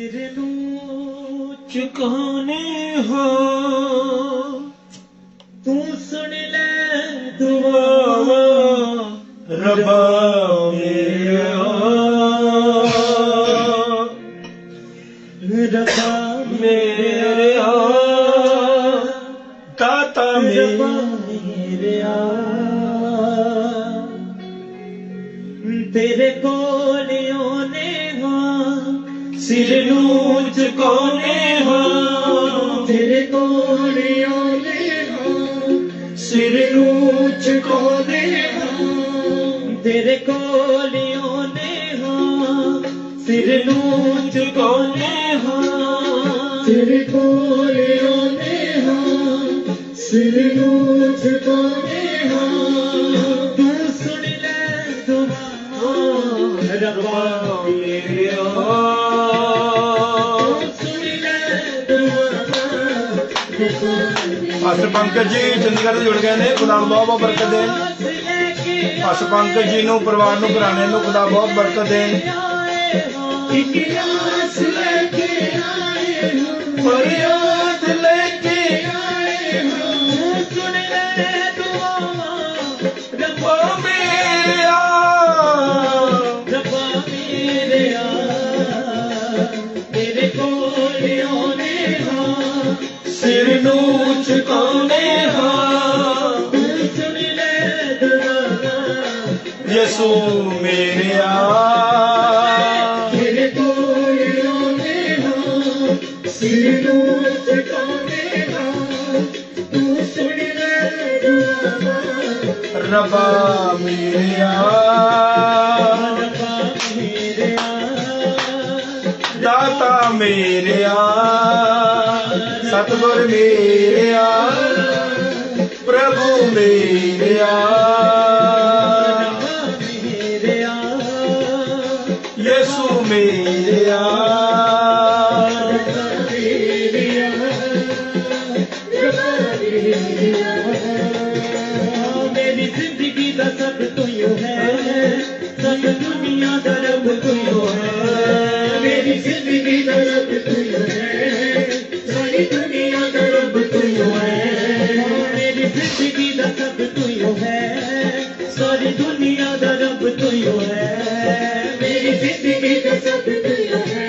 सिर नू चुकाने हो तू सुन ले दुआवा रब्बा मेरा रब्बा मेरा दाता मेरा तेरे कोल आने हां सिर नू चुकाने हां तेरे कोल आने हां सिर नू चुकाने हां तेरे कोल आने हां सिर नू चुकाने हां तेरे कोल आने हां सिर नू चुकाने हां तू सुन ले दुआ रब्बा मेरा सुन ले दुआ पास्टर पंकज जी चंडीगढ़ जुड़ गए ने खुदा बहुत बहुत बरकत देन पास्टर पंकज जी नु परिवार नु घराने नु खुदा बहुत बरकत देन फरियाद लेके आए हो सुन ले दुआ रब्बा मेरा रब्बा मेरा तेरे कोल आने हां सिर नू चुकाने हां सुन ले दुआ यीशु मेरा तेरे कोल आने हां सिर नू चुकाने हां तू सुन ले दुआ रब्बा मेरा रब्बा मेरा दाता मेरा सतगुर मेरा प्रभु मेरा यीशु मेरा मेरी जिंदगी का सब तू है सब दुनिया का रब तू है मेरी जिंदगी का रब तू है सारी दुनिया का रब तू है मेरी जिंदगी का सब तू है सारी दुनिया का रब तू है मेरी जिंदगी का सब तू है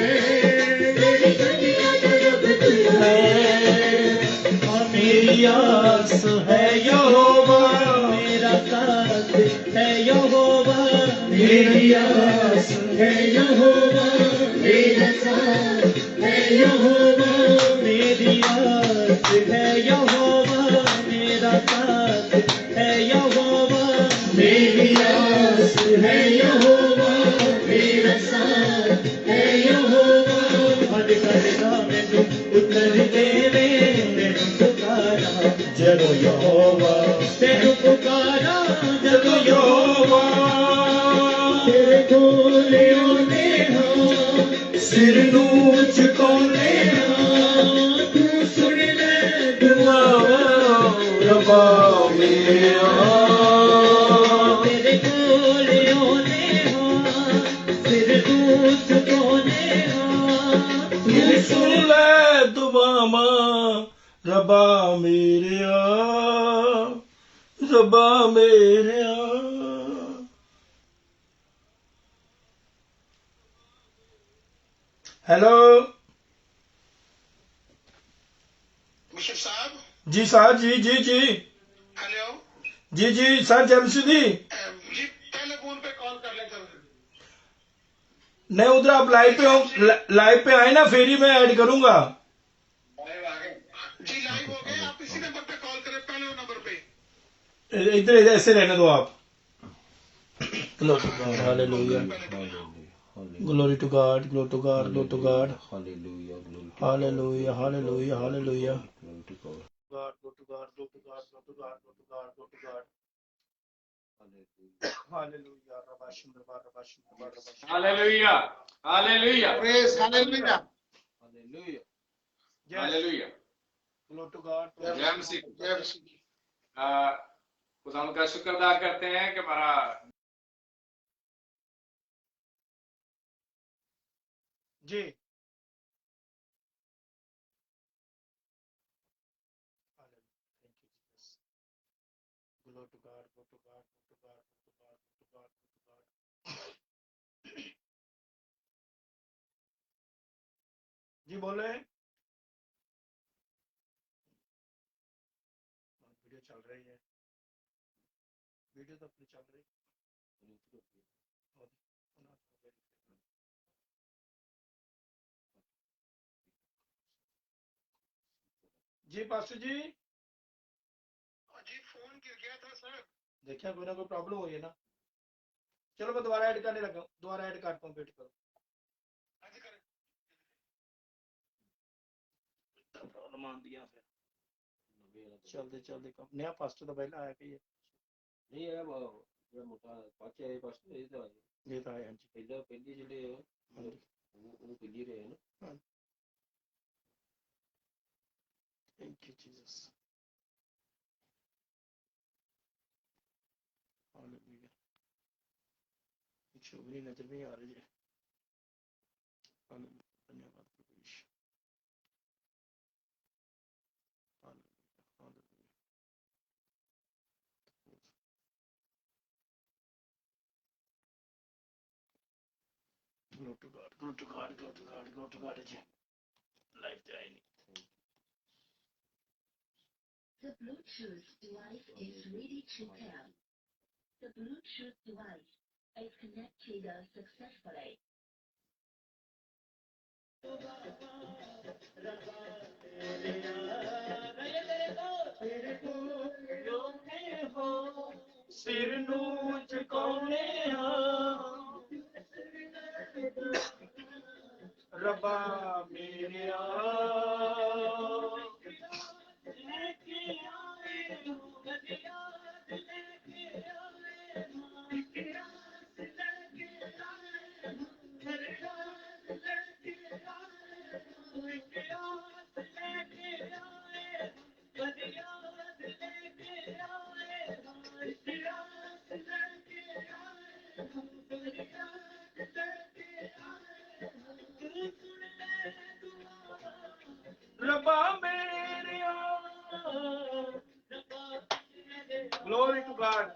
सारी दुनिया का रब तू है और मेरी आस है यहोवा मेरा साथ है यहोवा मेरी आस है यहोवा मेरा साथ है यहोवा मेरी आस है यहोवा मेरा साथ है यहोवा मेरी आस है यहोवा मेरा साथ है यहोवा हद करदा मैनू उत्तर देवे मैनू पुकारा जदों यहोवा तेनू पुकारा जदों यहोवा तेरे कोल आने हां सिर नू चुकाने हां तू सुन ले दुआ रब्बा मेरा तेरे कोल आने हां सिर तू चुकाने हां तू सुन ले दुआवा रब्बा मेरा रब्बा मेरा हेलो मिस्टर साहब जी सर जी हेलो जी सर जय मसीह दी जी पहले फोन पे कॉल कर ले सर नहीं उधर आप लाइव पे आए ना फिर ही मैं ऐड करूंगा जी लाइव हो गए आप इसी नंबर पे कॉल करें पहले नंबर पे इधर ऐसे रहने दो आप hallelujah glory to God glory to God glory to God hallelujah hallelujah hallelujah God glory to God glory to God glory to God glory to God glory to God hallelujah रबाशम रबाशम hallelujah hallelujah praise hallelujah hallelujah hallelujah glory to God जय मसीह जय मसीह खुदा का शुक्र अदा करते हैं कि हमारा जी to God, go to God, go to God, go to God, go to God, go to God. जी बोले, वीडियो चल रही है, वीडियो तो अपनी चल रही जी पास्टर जी। जी फोन गिर गया था सर। देखिए कोई ना कोई प्रॉब्लम हुई है ना। चलो मैं दोबारा ऐड करने लगा, दोबारा ऐड करता हूँ, वेट करो। प्रॉब्लम आ दिया फिर चलते चलते कम नया पास्टर तो पहले आया कि नहीं है वो मोटा पाचे आए पास्टर ये तो आया हाँ जी पहले ਜਿਹੜੇ ਉਹ ਪੀਲੀ ਰਹੇ ਨਾ। Thank you Jesus, hallelujah. शोभनी नजर में आ रही है, हालेलुया, धन्यवाद प्रभु Yeshu, hallelujah, hallelujah. Glory to God, glory to God, glory to God, glory to God जी, लाइफ जाएगी। The Bluetooth device is ready to pair. The Bluetooth device is connected successfully. सिर नूं झुकाउने रब्बा मेरेया, रब्बा मेरेया। Glory to God.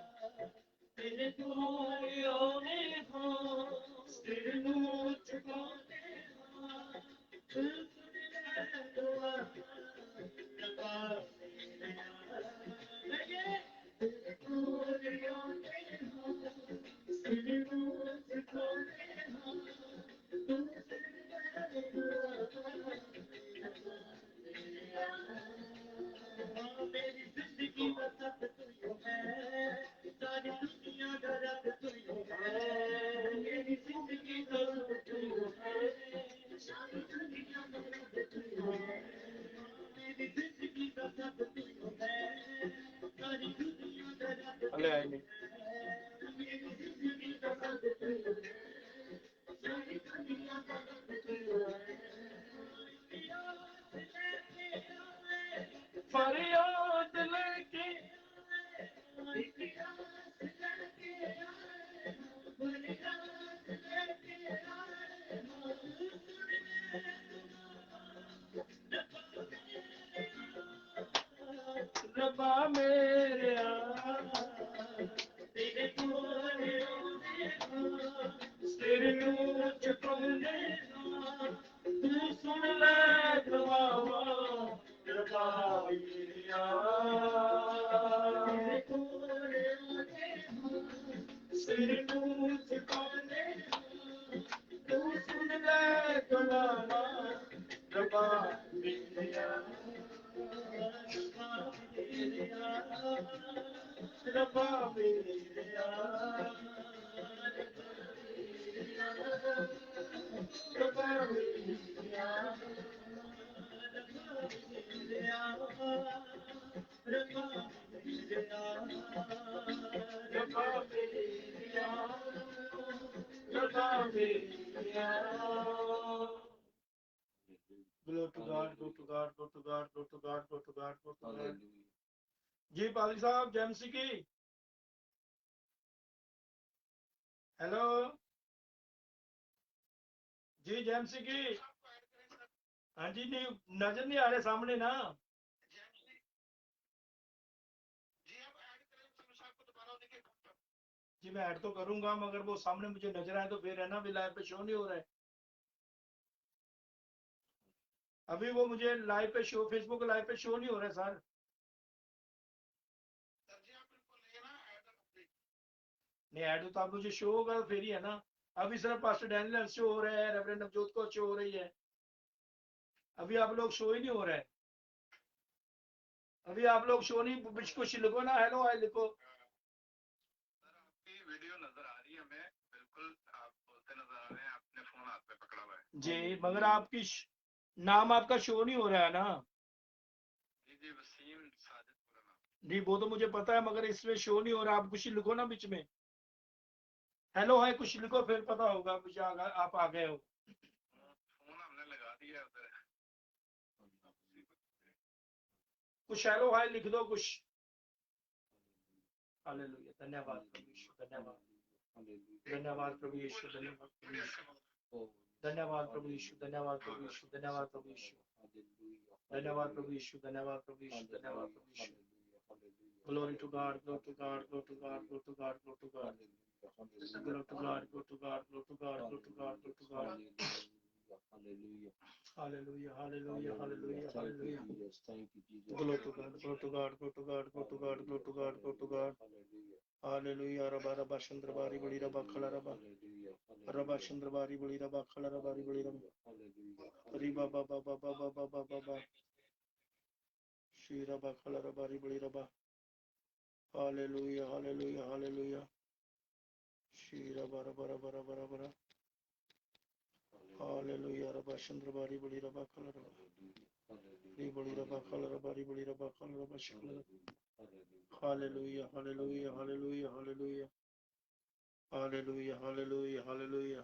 अले आई नहीं। फरियाद लेके रब्बा मेरेया, सिर नूं झुकाउने तू सुन ले दुआवां रब्बा मेरेया। सिर नूं झुकाउने तू सुन ले दुआवां रब्बा मेरेया, रब्बा मेरेया, रब्बा मेरेया, रब्बा मेरेया, रब्बा मेरेया, रब्बा मेरेया। Glory to God, go to God, go to God, go to God, go to God, go to God. Hallelujah. जी पाली साहब जेएमसी की, हेलो जी जेएमसी की। हाँ जी, नहीं नजर नहीं आ रहे सामने ना। जी आप ऐड करें जी मैं ऐड तो करूंगा, मगर वो सामने मुझे नजर आए तो फिर है ना, भी लाइव पे शो नहीं हो रहा है। अभी वो मुझे लाइव पे शो, फेसबुक लाइव पे शो नहीं हो रहा है सर। सर जी आप बिल्कुल लेना ऐड कंप्लीट। नहीं ऐड तो आप मुझे शो होगा तो फिर ही है ना। अभी सिर्फ पास्टर डैनियल शो हो रहा है, रेवरेंड नवजोत को शो हो रही है, अभी आप लोग शो ही नहीं हो रहा है। अभी आप लोग शो नहीं, कुछ लिखो ना, हेलो हाय लिखो। सर आपकी वीडियो नजर आ रही है हमें, बिल्कुल आप बोलते नजर आ रहे हैं, आपने फोन हाथ पे पकड़ा हुआ है। जी मगर आपकी नाम आपका शो नहीं हो रहा है ना। जी जी वसीम साजिद पूरा नाम। जी वो तो मुझे पता है, मगर इसमें शो नहीं हो रहा। आप कुछ लिखो ना बीच में, हेलो हाय कुछ लिखो, फिर पता होगा मुझे आप आ गए हो। फोन हमने लगा दिया है उधर। कुछ हेलो हाय लिख दो कुछ। हालेलुया, धन्यवाद प्रभु यीशु, धन्यवाद धन्यवाद प्रभु यीशु, धन्यवाद प्रभु यीशु, धन्यवाद प्रभु यीशु, धन्यवाद प्रभु यीशु, धन्यवाद प्रभु यीशु, धन्यवाद प्रभु यीशु, धन्यवाद प्रभु यीशु, धन्यवाद प्रभु यीशु। Glory to God, glory to God, glory to God, glory to God, glory to God. Glory to God, glory to God, glory to God, glory to God, glory to God. Hallelujah, hallelujah, hallelujah, hallelujah. Glory to God, glory to God, glory to God, glory to God, glory to God, glory to God. Hallelujah. Rabba Rabba Chandrabari Bali Rabba Khala Rabba. Rabba Chandrabari Bali Rabba Khala Rabari Bali Rabba. Riba Baba Baba Baba Baba Baba. Shri Rabba Khala Rabari Bali Rabba. Hallelujah, hallelujah, hallelujah. Shri Rabba Rabba Rabba Rabba Rabba. Hallelujah. Rabba Chandrabari Bali Rabba Khala Rabba. Bali Rabba Khala Rabari Bali Rabba Khala Rabba Shikla. Hallelujah, hallelujah, hallelujah, hallelujah. Hallelujah, hallelujah, hallelujah.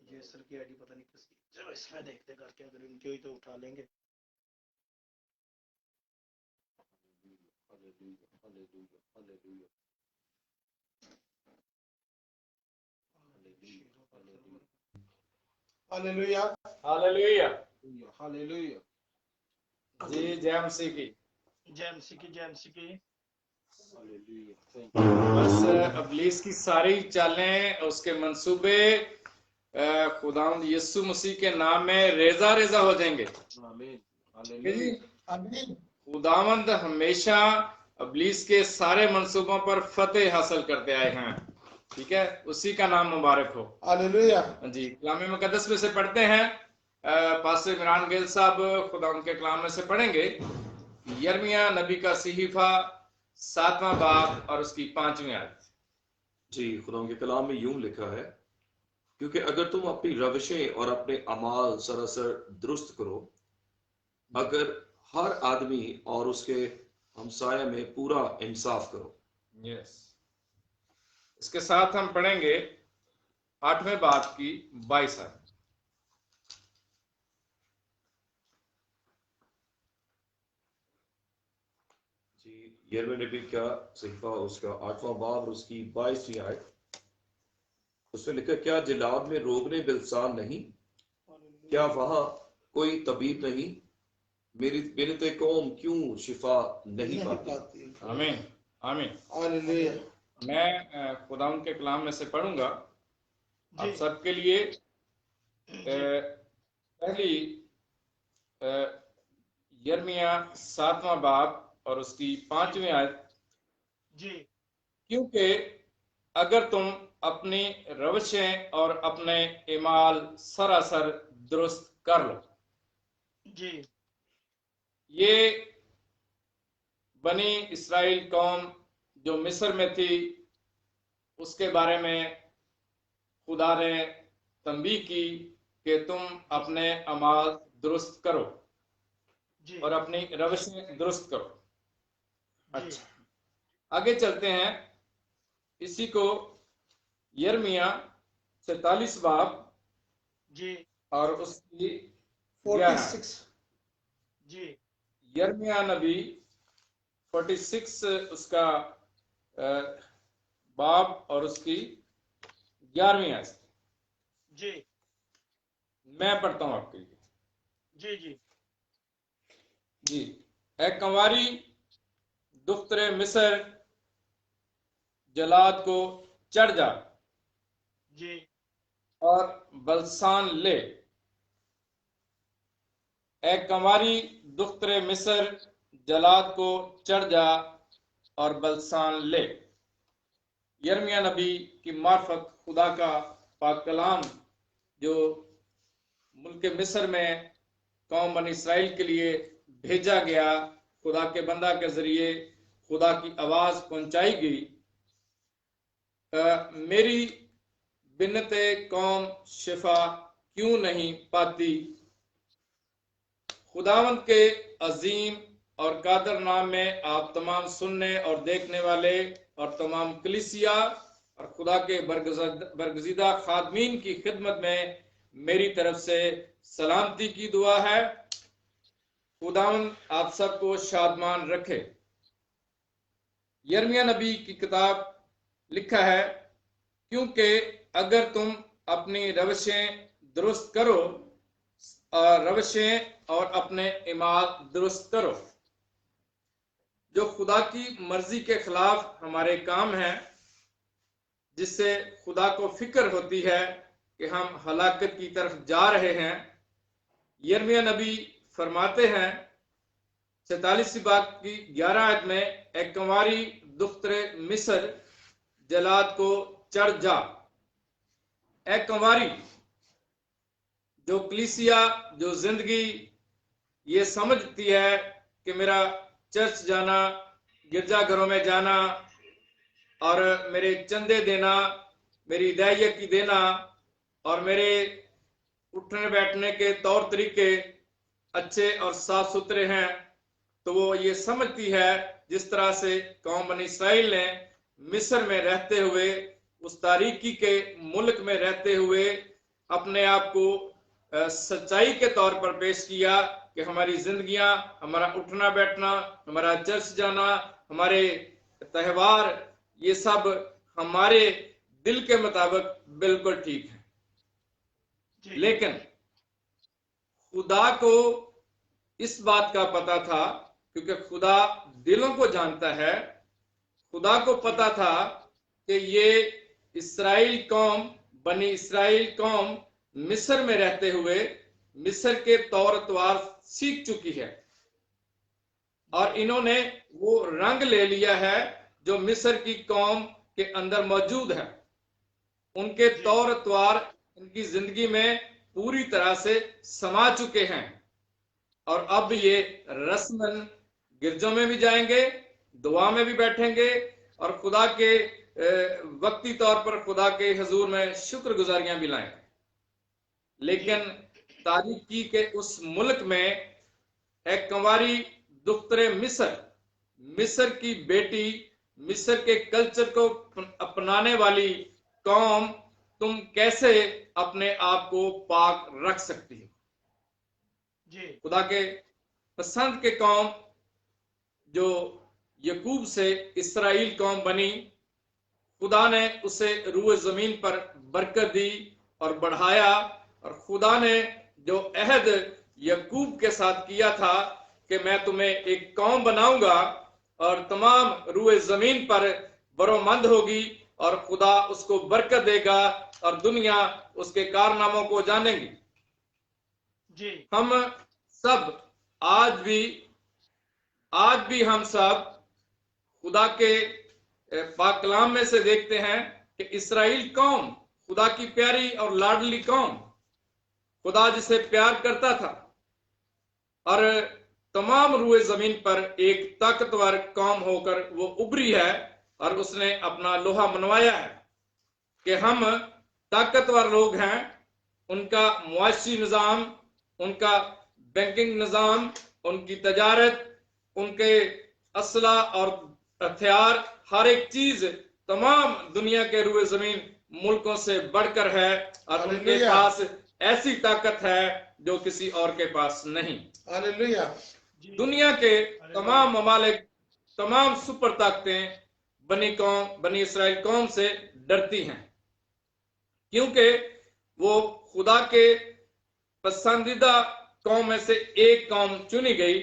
ये sir की ID पता नहीं किसकी, चलो इसमें देखते करके, अगर इनकी हुई तो उठा लेंगे। Hallelujah hallelujah. हालेलुया। जी जय मसीह की। जय मसीह की, जय मसीह की। बस इब्लीस की सारी चालें, उसके मंसूबे खुदावंद यीशु मसीह के नाम में रेजा रेजा हो जाएंगे। आमीन ठीक है जी। आमीन। खुदावंद हमेशा इब्लीस के सारे मंसूबों पर फतेह हासिल करते आए हैं। ठीक है, उसी का नाम मुबारक हो। हालेलुया। जी कलाम मुकद्दस में से पढ़ते हैं। पास्टर इमरान गेल साहब खुदावंद के कलाम में से पढ़ेंगे। यिर्मयाह नबी का सहीफा 7वां बाब और उसकी 5वीं आयत। जी खुदा के कलाम में यूं लिखा है, क्योंकि अगर तुम अपनी रविशें और अपने अमाल सरासर दुरुस्त करो, अगर हर आदमी और उसके हमसाया में पूरा इंसाफ करो। यस, इसके साथ हम पढ़ेंगे 8वें बाब की 22 आयत। जी यिर्मयाह नबी का सहीफा उसका 8वां बाब और उसकी 22वीं आयत। उसमें लिखा, क्या जिलाद में रोगने बिलसान नहीं, क्या वहां कोई तबीब नहीं, मेरी बिनते कौम क्यों शिफा नहीं पाती। आमीन आमीन। हालेलुया। मैं खुदावंद के कलाम में से पढ़ूंगा आप जी सबके लिए। जी पहली यिर्मयाह 7वां बाब और उसकी 5वीं आयत। जी क्योंकि अगर तुम अपनी रविशें और अपने इमाल सरासर दुरुस्त कर लो। जी ये बनी इस्राएल कौम जो मिस्र में थी, उसके बारे में खुदा ने तंबीह की कि तुम अपने अमाल दुरुस्त करो जी और अपनी रविशें दुरुस्त करो। जी अच्छा आगे चलते हैं। इसी को यिर्मयाह 47 बाब जी और उसकी 11 46। जी यिर्मयाह नबी 46 उसका बाब और उसकी 11वीं आयत। जी मैं पढ़ता हूं आपके लिए। जी जी जी, ए कंवारी दुख्तरे मिस्र जलाद को चढ़ जा जी और बलसान ले। ए कंवारी दुख्तरे मिस्र जलाद को चढ़ जा और बलसान ले। यिर्मयाह नबी की मार्फत खुदा का पाक कलाम जो मुल्क मिस्र में कौम बनी इसराइल के लिए भेजा गया, खुदा के बंदा के जरिए खुदा की आवाज पहुंचाई गई। मेरी बिन्नते कौम शिफा क्यों नहीं पाती। खुदावंद के अजीम और कादर नाम में आप तमाम सुनने और देखने वाले और तमाम कलीसिया और खुदा के बरगजीदा खादमीन की खिदमत में मेरी तरफ से सलामती की दुआ है। खुदावंद आप सबको शादमान रखे। यिर्मयाह नबी की किताब लिखा है, क्योंकि अगर तुम अपनी रवशें दुरुस्त करो रवशें और अपने ईमाल दुरुस्त करो। जो खुदा की मर्जी के खिलाफ हमारे काम हैं, जिससे खुदा को फिक्र होती है कि हम हलाकत की तरफ जा रहे हैं। यिर्मयाह नबी फरमाते हैं 47 बाब की 11 आयत में, एक कंवारी दुख्तरे मिस्र जलाद को चढ़ जा। एक कंवारी जो कलीसिया, जो जिंदगी ये समझती है कि मेरा चर्च जाना, गिरजाघरों में जाना और मेरे चंदे देना, मेरी दायकी देना और मेरे उठने बैठने के तौर तरीके अच्छे और साफ सुथरे हैं, तो वो ये समझती है जिस तरह से कौम बनी इसराइल ने मिस्र में रहते हुए, उस तारीकी के मुल्क में रहते हुए अपने आप को सच्चाई के तौर पर पेश किया कि हमारी जिंदगियां, हमारा उठना बैठना, हमारा चर्च जाना, हमारे त्यौहार, ये सब हमारे दिल के मुताबिक बिल्कुल ठीक है। लेकिन खुदा को इस बात का पता था, क्योंकि खुदा दिलों को जानता है। खुदा को पता था कि ये इस्राएल कौम, बनी इस्राएल कौम मिस्र में रहते हुए मिस्र के तौर तवार सीख चुकी है और इन्होंने वो रंग ले लिया है जो मिस्र की कौम के अंदर मौजूद है। उनके तौर तवार इनकी जिंदगी में पूरी तरह से समा चुके हैं और अब ये रस्मन गिरजों में भी जाएंगे, दुआ में भी बैठेंगे और खुदा के वक्ती तौर पर खुदा के हुजूर में शुक्रगुजारियां भी लाएंगे। लेकिन तारीकी के उस मुल्क में एक कंवारी दुख्तरे मिस्र की बेटी, मिस्र के कल्चर को अपनाने वाली कौम, तुम कैसे अपने आप को पाक रख सकती हो। जी खुदा के पसंद के कौम जो यकूब से इस्राएल कौम बनी, खुदा ने उसे रूए जमीन पर बरकत दी और बढ़ाया। और खुदा ने जो अहद यकूब के साथ किया था कि मैं तुम्हें एक कौम बनाऊंगा और तमाम रूए जमीन पर बरोमंद होगी और खुदा उसको बरकत देगा और दुनिया उसके कारनामों को जानेगी। जी हम सब आज भी हम सब खुदा के पाक कलाम में से देखते हैं कि इस्राएल कौम, खुदा की प्यारी और लाडली कौम, खुदा जिसे प्यार करता था और तमाम रूए जमीन पर एक ताकतवर कौम होकर वो उभरी है और उसने अपना लोहा मनवाया है कि हम ताकतवर लोग हैं। उनका मुआशी निज़ाम, उनका बैंकिंग निज़ाम, उनकी तजारत, उनके असला और हथियार, हर एक चीज तमाम दुनिया के रूए जमीन मुल्कों से बढ़कर है और उनके पास ऐसी ताकत है जो किसी और के पास नहीं। हालेलुया। दुनिया के तमाम ममालिक, तमाम सुपर ताकतें बनी इस्राएल कौम से डरती हैं, क्योंकि वो खुदा के पसंदीदा कौम में से एक कौम चुनी गई।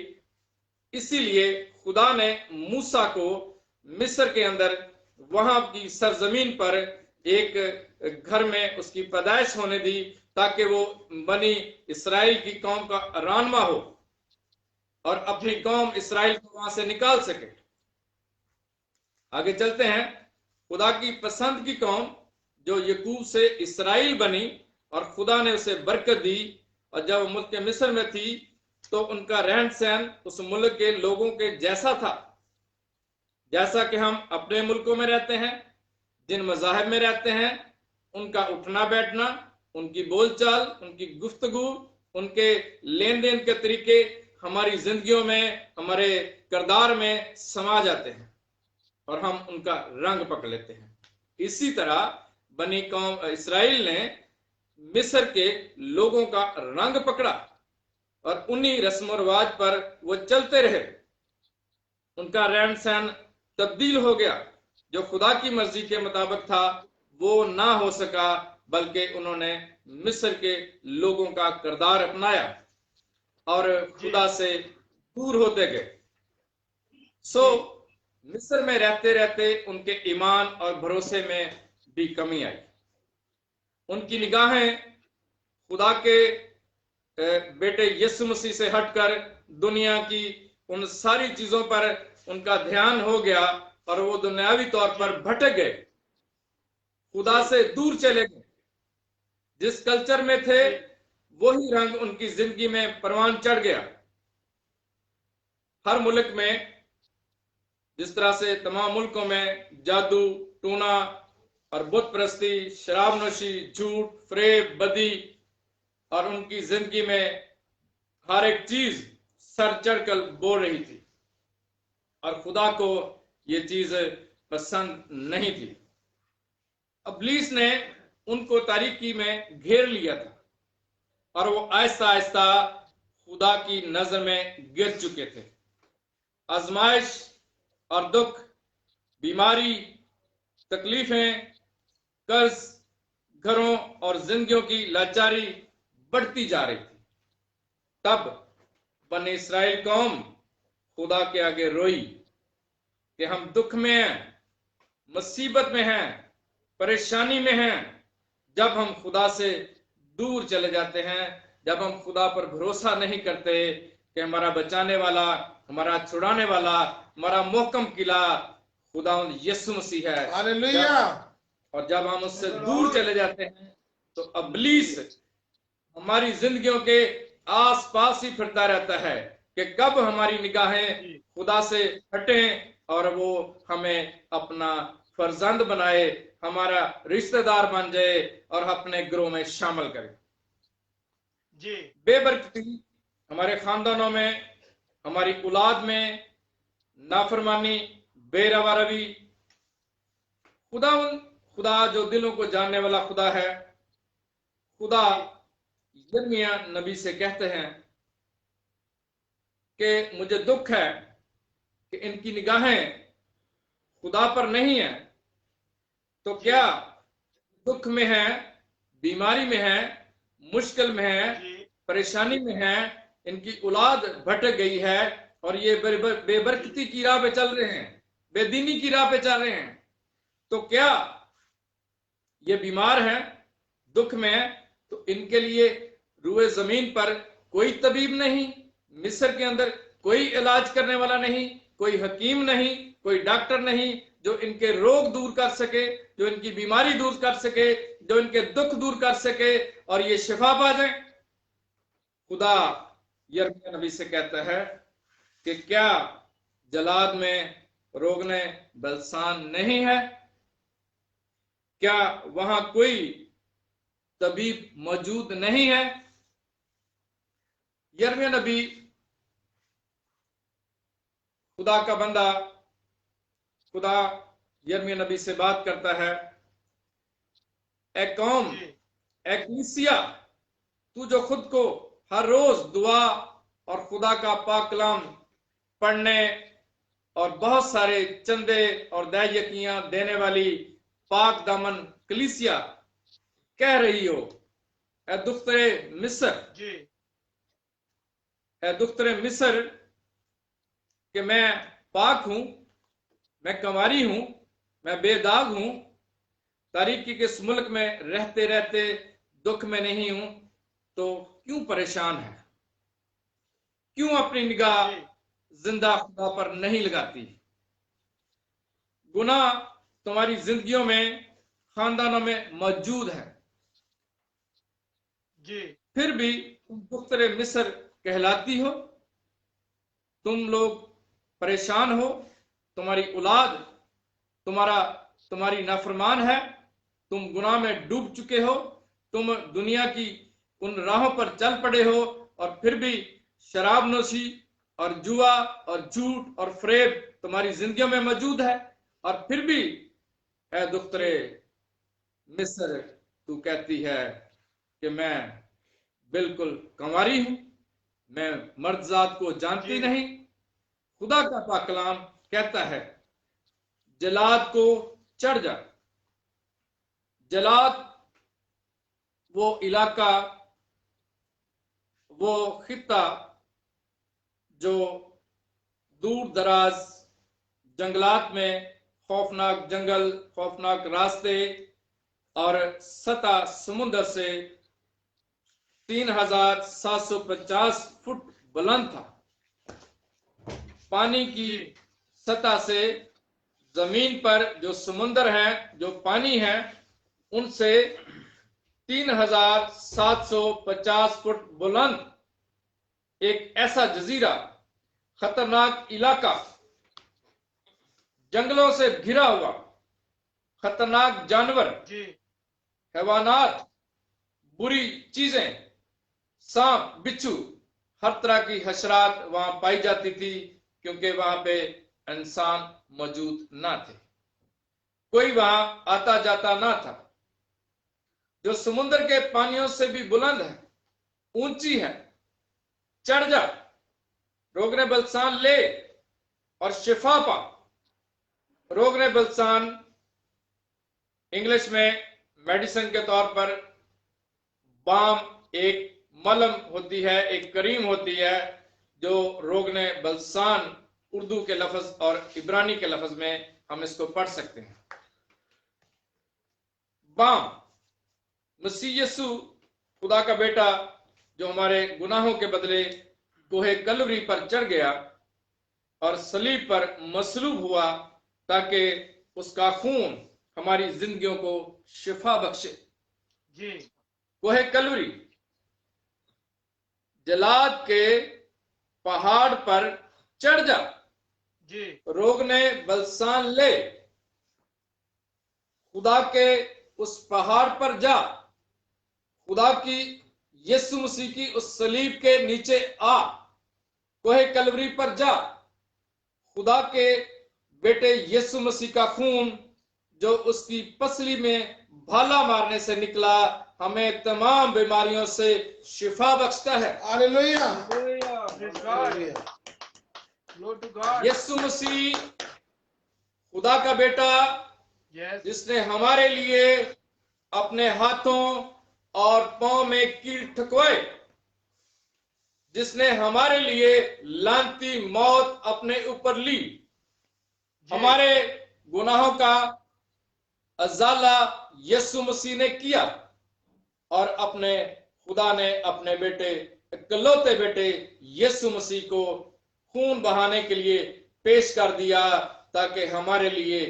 इसीलिए खुदा ने मूसा को मिस्र के अंदर वहां की सरजमीन पर एक घर में उसकी पैदाइश होने दी, ताकि वो बनी इस्राएल की कौम का रानमा हो और अपनी कौम इस्राएल को वहां से निकाल सके। आगे चलते हैं। खुदा की पसंद की कौम जो यकूब से इस्राएल बनी और खुदा ने उसे बरकत दी, और जब मुल्क मिस्र में थी तो उनका रहन सहन उस मुल्क के लोगों के जैसा था, जैसा कि हम अपने मुल्कों में रहते हैं, जिन मज़ाहिब में रहते हैं, उनका उठना बैठना, उनकी बोलचाल, उनकी गुफ्तगू, उनके लेन देन के तरीके हमारी जिंदगियों में, हमारे किरदार में समा जाते हैं और हम उनका रंग पकड़ लेते हैं। इसी तरह बनी कौम इस्राएल ने मिस्र के लोगों का रंग पकड़ा और उन्हीं रस्म रिवाज पर वो चलते रहे। उनका रहन सहन तब्दील हो गया, जो खुदा की मर्जी के मुताबिक था वो ना हो सका, बल्कि उन्होंने मिस्र के लोगों का किरदार अपनाया और खुदा से दूर होते गए। मिस्र में रहते रहते उनके ईमान और भरोसे में भी कमी आई। उनकी निगाहें खुदा के बेटे यीशु मसीह से हटकर दुनिया की उन सारी चीजों पर उनका ध्यान हो गया और वो दुनियावी तौर पर भटक गए, खुदा से दूर चले गए। जिस कल्चर में थे वही रंग उनकी जिंदगी में परवान चढ़ गया। हर मुल्क में जिस तरह से तमाम मुल्कों में जादू, टूना और बुत परस्ती, शराब नोशी, झूठ, फरेब, बदी और उनकी जिंदगी में हर एक चीज सर चढ़कर बोल रही थी और खुदा को ये चीज पसंद नहीं थी। इब्लीस ने उनको तारीकी में घेर लिया था और वो आहिस्ता आहिस्ता खुदा की नजर में गिर चुके थे। आजमाइश और दुख, बीमारी, तकलीफें, कर्ज, घरों और जिंदगियों की लाचारी बढ़ती जा रही थी। तब बनी इस्राएल कौम खुदा के आगे रोई कि हम दुख में हैं, मुसीबत में हैं, परेशानी में हैं। जब हम खुदा से दूर चले जाते हैं, जब हम खुदा पर भरोसा नहीं करते कि हमारा बचाने वाला, हमारा छुड़ाने वाला, हमारा मोहकम किला खुदा यीशु मसीह है। हालेलुया। और जब हम उससे दूर चले जाते हैं तो इब्लीस हमारी जिंदगियों के आस पास ही फिरता रहता है कि कब हमारी निगाहें खुदा से हटें और वो हमें अपना फर्जंद बनाए, हमारा रिश्तेदार बन जाए और अपने ग्रोह में शामिल करे। जी। बेबरकती हमारे खानदानों में, हमारी औलाद में, नाफरमानी, बेरवारवी। खुदा जो दिलों को जानने वाला खुदा है, खुदा यिर्मयाह नबी से कहते हैं कि मुझे दुख है कि इनकी निगाहें खुदा पर नहीं है। तो क्या दुख में है, बीमारी में है, मुश्किल में है, परेशानी में है, इनकी औलाद भटक गई है और ये बेबरकती की राह पे चल रहे हैं, बेदीनी की राह पे चल रहे हैं। तो क्या ये बीमार हैं, दुख में है, तो इनके लिए रूए जमीन पर कोई तबीब नहीं, मिस्र के अंदर कोई इलाज करने वाला नहीं, कोई हकीम नहीं, कोई डॉक्टर नहीं जो इनके रोग दूर कर सके, जो इनकी बीमारी दूर कर सके, जो इनके दुख दूर कर सके और ये शिफा पा जाए। खुदा यिर्मयाह नबी से कहता है कि क्या जलाद में रोगने बलसान नहीं है? क्या वहां कोई तबीब मौजूद नहीं है? यिर्मयाह नबी खुदा का बंदा, खुदा यिर्मयाह नबी से बात करता है, ए कौम, ए कलीसिया, तू जो खुद को हर रोज दुआ और खुदा का पाक कलाम पढ़ने और बहुत सारे चंदे और दयायकियां देने वाली पाक दामन कलीसिया कह रही हो, ए दुख्तरे मिस्र, ए दुख्तरे मिस्र, कि मैं पाक हूं, मैं कंवारी हूं, मैं बेदाग हूं, तारीकी के इस मुल्क में रहते रहते दुख में नहीं हूं, तो क्यों परेशान है? क्यों अपनी निगाह जिंदा खुदा पर नहीं लगाती? गुनाह तुम्हारी जिंदगियों में, खानदानों में मौजूद है, फिर भी तुम पुख्तरे मिस्र कहलाती हो। तुम लोग परेशान हो, तुम्हारी औलाद तुम्हारी नाफरमान है, तुम गुनाह में डूब चुके हो, तुम दुनिया की उन राहों पर चल पड़े हो, और फिर भी शराब नोशी और जुआ और झूठ और फरेब तुम्हारी जिंदगियों में मौजूद है, और फिर भी है दुख्तरे मिस्र तू कहती है कि मैं बिल्कुल कंवारी हूं, मैं मर्दजात को जानती नहीं। खुदा का पाक कलाम कहता है, जलाद को चढ़ जा। जलाद वो इलाका, वो खित्ता जो दूर दराज जंगलात में खौफनाक जंगल, खौफनाक रास्ते और सतह समुद्र से 3750 फुट बुलंद था। पानी की सतह से जमीन पर जो समुद्र है, जो पानी है, उनसे 3750 फुट बुलंद एक ऐसा जजीरा, खतरनाक इलाका, जंगलों से घिरा हुआ, खतरनाक जानवर, हैवानात, बुरी चीजें, सांप, बिच्छू, हर तरह की हशरात वहां पाई जाती थी, क्योंकि वहां पे इंसान मौजूद ना थे, कोई वहां आता जाता ना था। जो समुद्र के पानियों से भी बुलंद है, ऊंची है। चढ़ जा, रोगने बलसान ले और शिफा पा। रोगने बलसान इंग्लिश में मेडिसिन के तौर पर बाम, एक मलम होती है, एक करीम होती है, जो रोगने बलसान उर्दू के लफ्ज और इब्रानी के लफ्ज में हम इसको पढ़ सकते हैं। बाम, मसीह यसू खुदा का बेटा, जो हमारे गुनाहों के बदले गोहे कलवरी पर चढ़ गया और सलीब पर मसलूब हुआ, ताकि उसका खून हमारी जिंदगियों को शिफा बख्शे। गोहे कलवरी, जलाद के पहाड़ पर चढ़ जा, रोगने बलसान ले, खुदा के उस पहाड़ पर जा, खुदा की यीशु मसीह की उस सलीब के नीचे आ, कोहे कलवरी पर जा। खुदा के बेटे यीशु मसीह का खून जो उसकी पसली में भाला मारने से निकला, हमें तमाम बीमारियों से शिफा बख्शता है। हालेलुया। यीशु मसीह खुदा का बेटा, जिसने हमारे लिए अपने हाथों और पांव में कील ठुकवाए, जिसने हमारे लिए लानती मौत अपने ऊपर ली, हमारे गुनाहों का अजाला यीशु मसीह ने किया, और अपने खुदा ने अपने बेटे, इकलौते बेटे यीशु मसीह को खून बहाने के लिए पेश कर दिया, ताकि हमारे लिए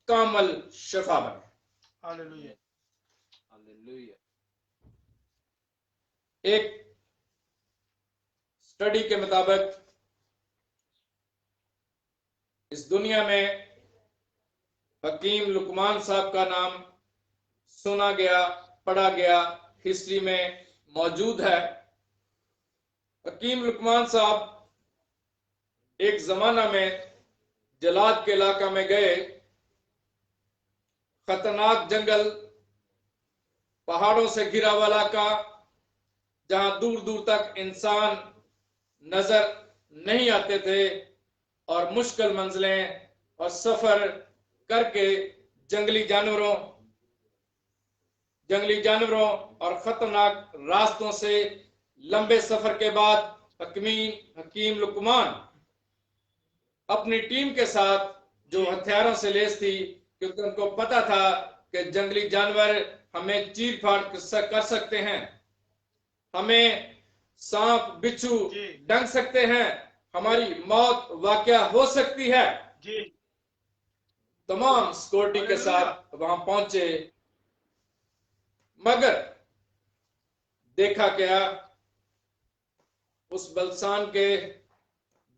कामल शिफा बने। हालेलुया। एक स्टडी के मुताबिक इस दुनिया में हकीम लुकमान साहब का नाम सुना गया, पढ़ा गया, हिस्ट्री में मौजूद है। हकीम लुकमान साहब एक जमाना में जलाद के इलाका में गए, खतरनाक जंगल, पहाड़ों से घिरा हुआ इलाका, जहां दूर दूर तक इंसान नजर नहीं आते थे, और मुश्किल मंजिलें और सफर करके जंगली जानवरों और खतरनाक रास्तों से लंबे सफर के बाद हकीम लुकमान अपनी टीम के साथ जो हथियारों से लैस थी, क्योंकि उनको पता था कि जंगली जानवर हमें चीर फाड़ कर सकते हैं, हमें सांप बिच्छू जी। डंग सकते हैं, हमारी मौत वाकया हो सकती है। जी। तमाम सिक्योरिटी के साथ वहां पहुंचे, मगर देखा क्या, उस बलसान के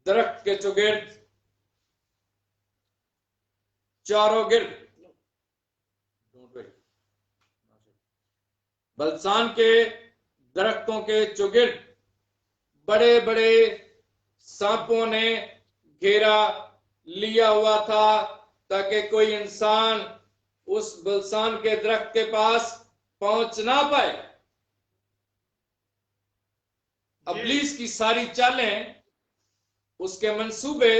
दरख्त के चौगिर्द चारों गिर्द बलसान के दरख्तों के चौगिर्द बड़े बड़े सांपों ने घेरा लिया हुआ था, ताकि कोई इंसान उस बलसान के दरख्त के पास पहुंच ना पाए। इब्लीस की सारी चालें, उसके मंसूबे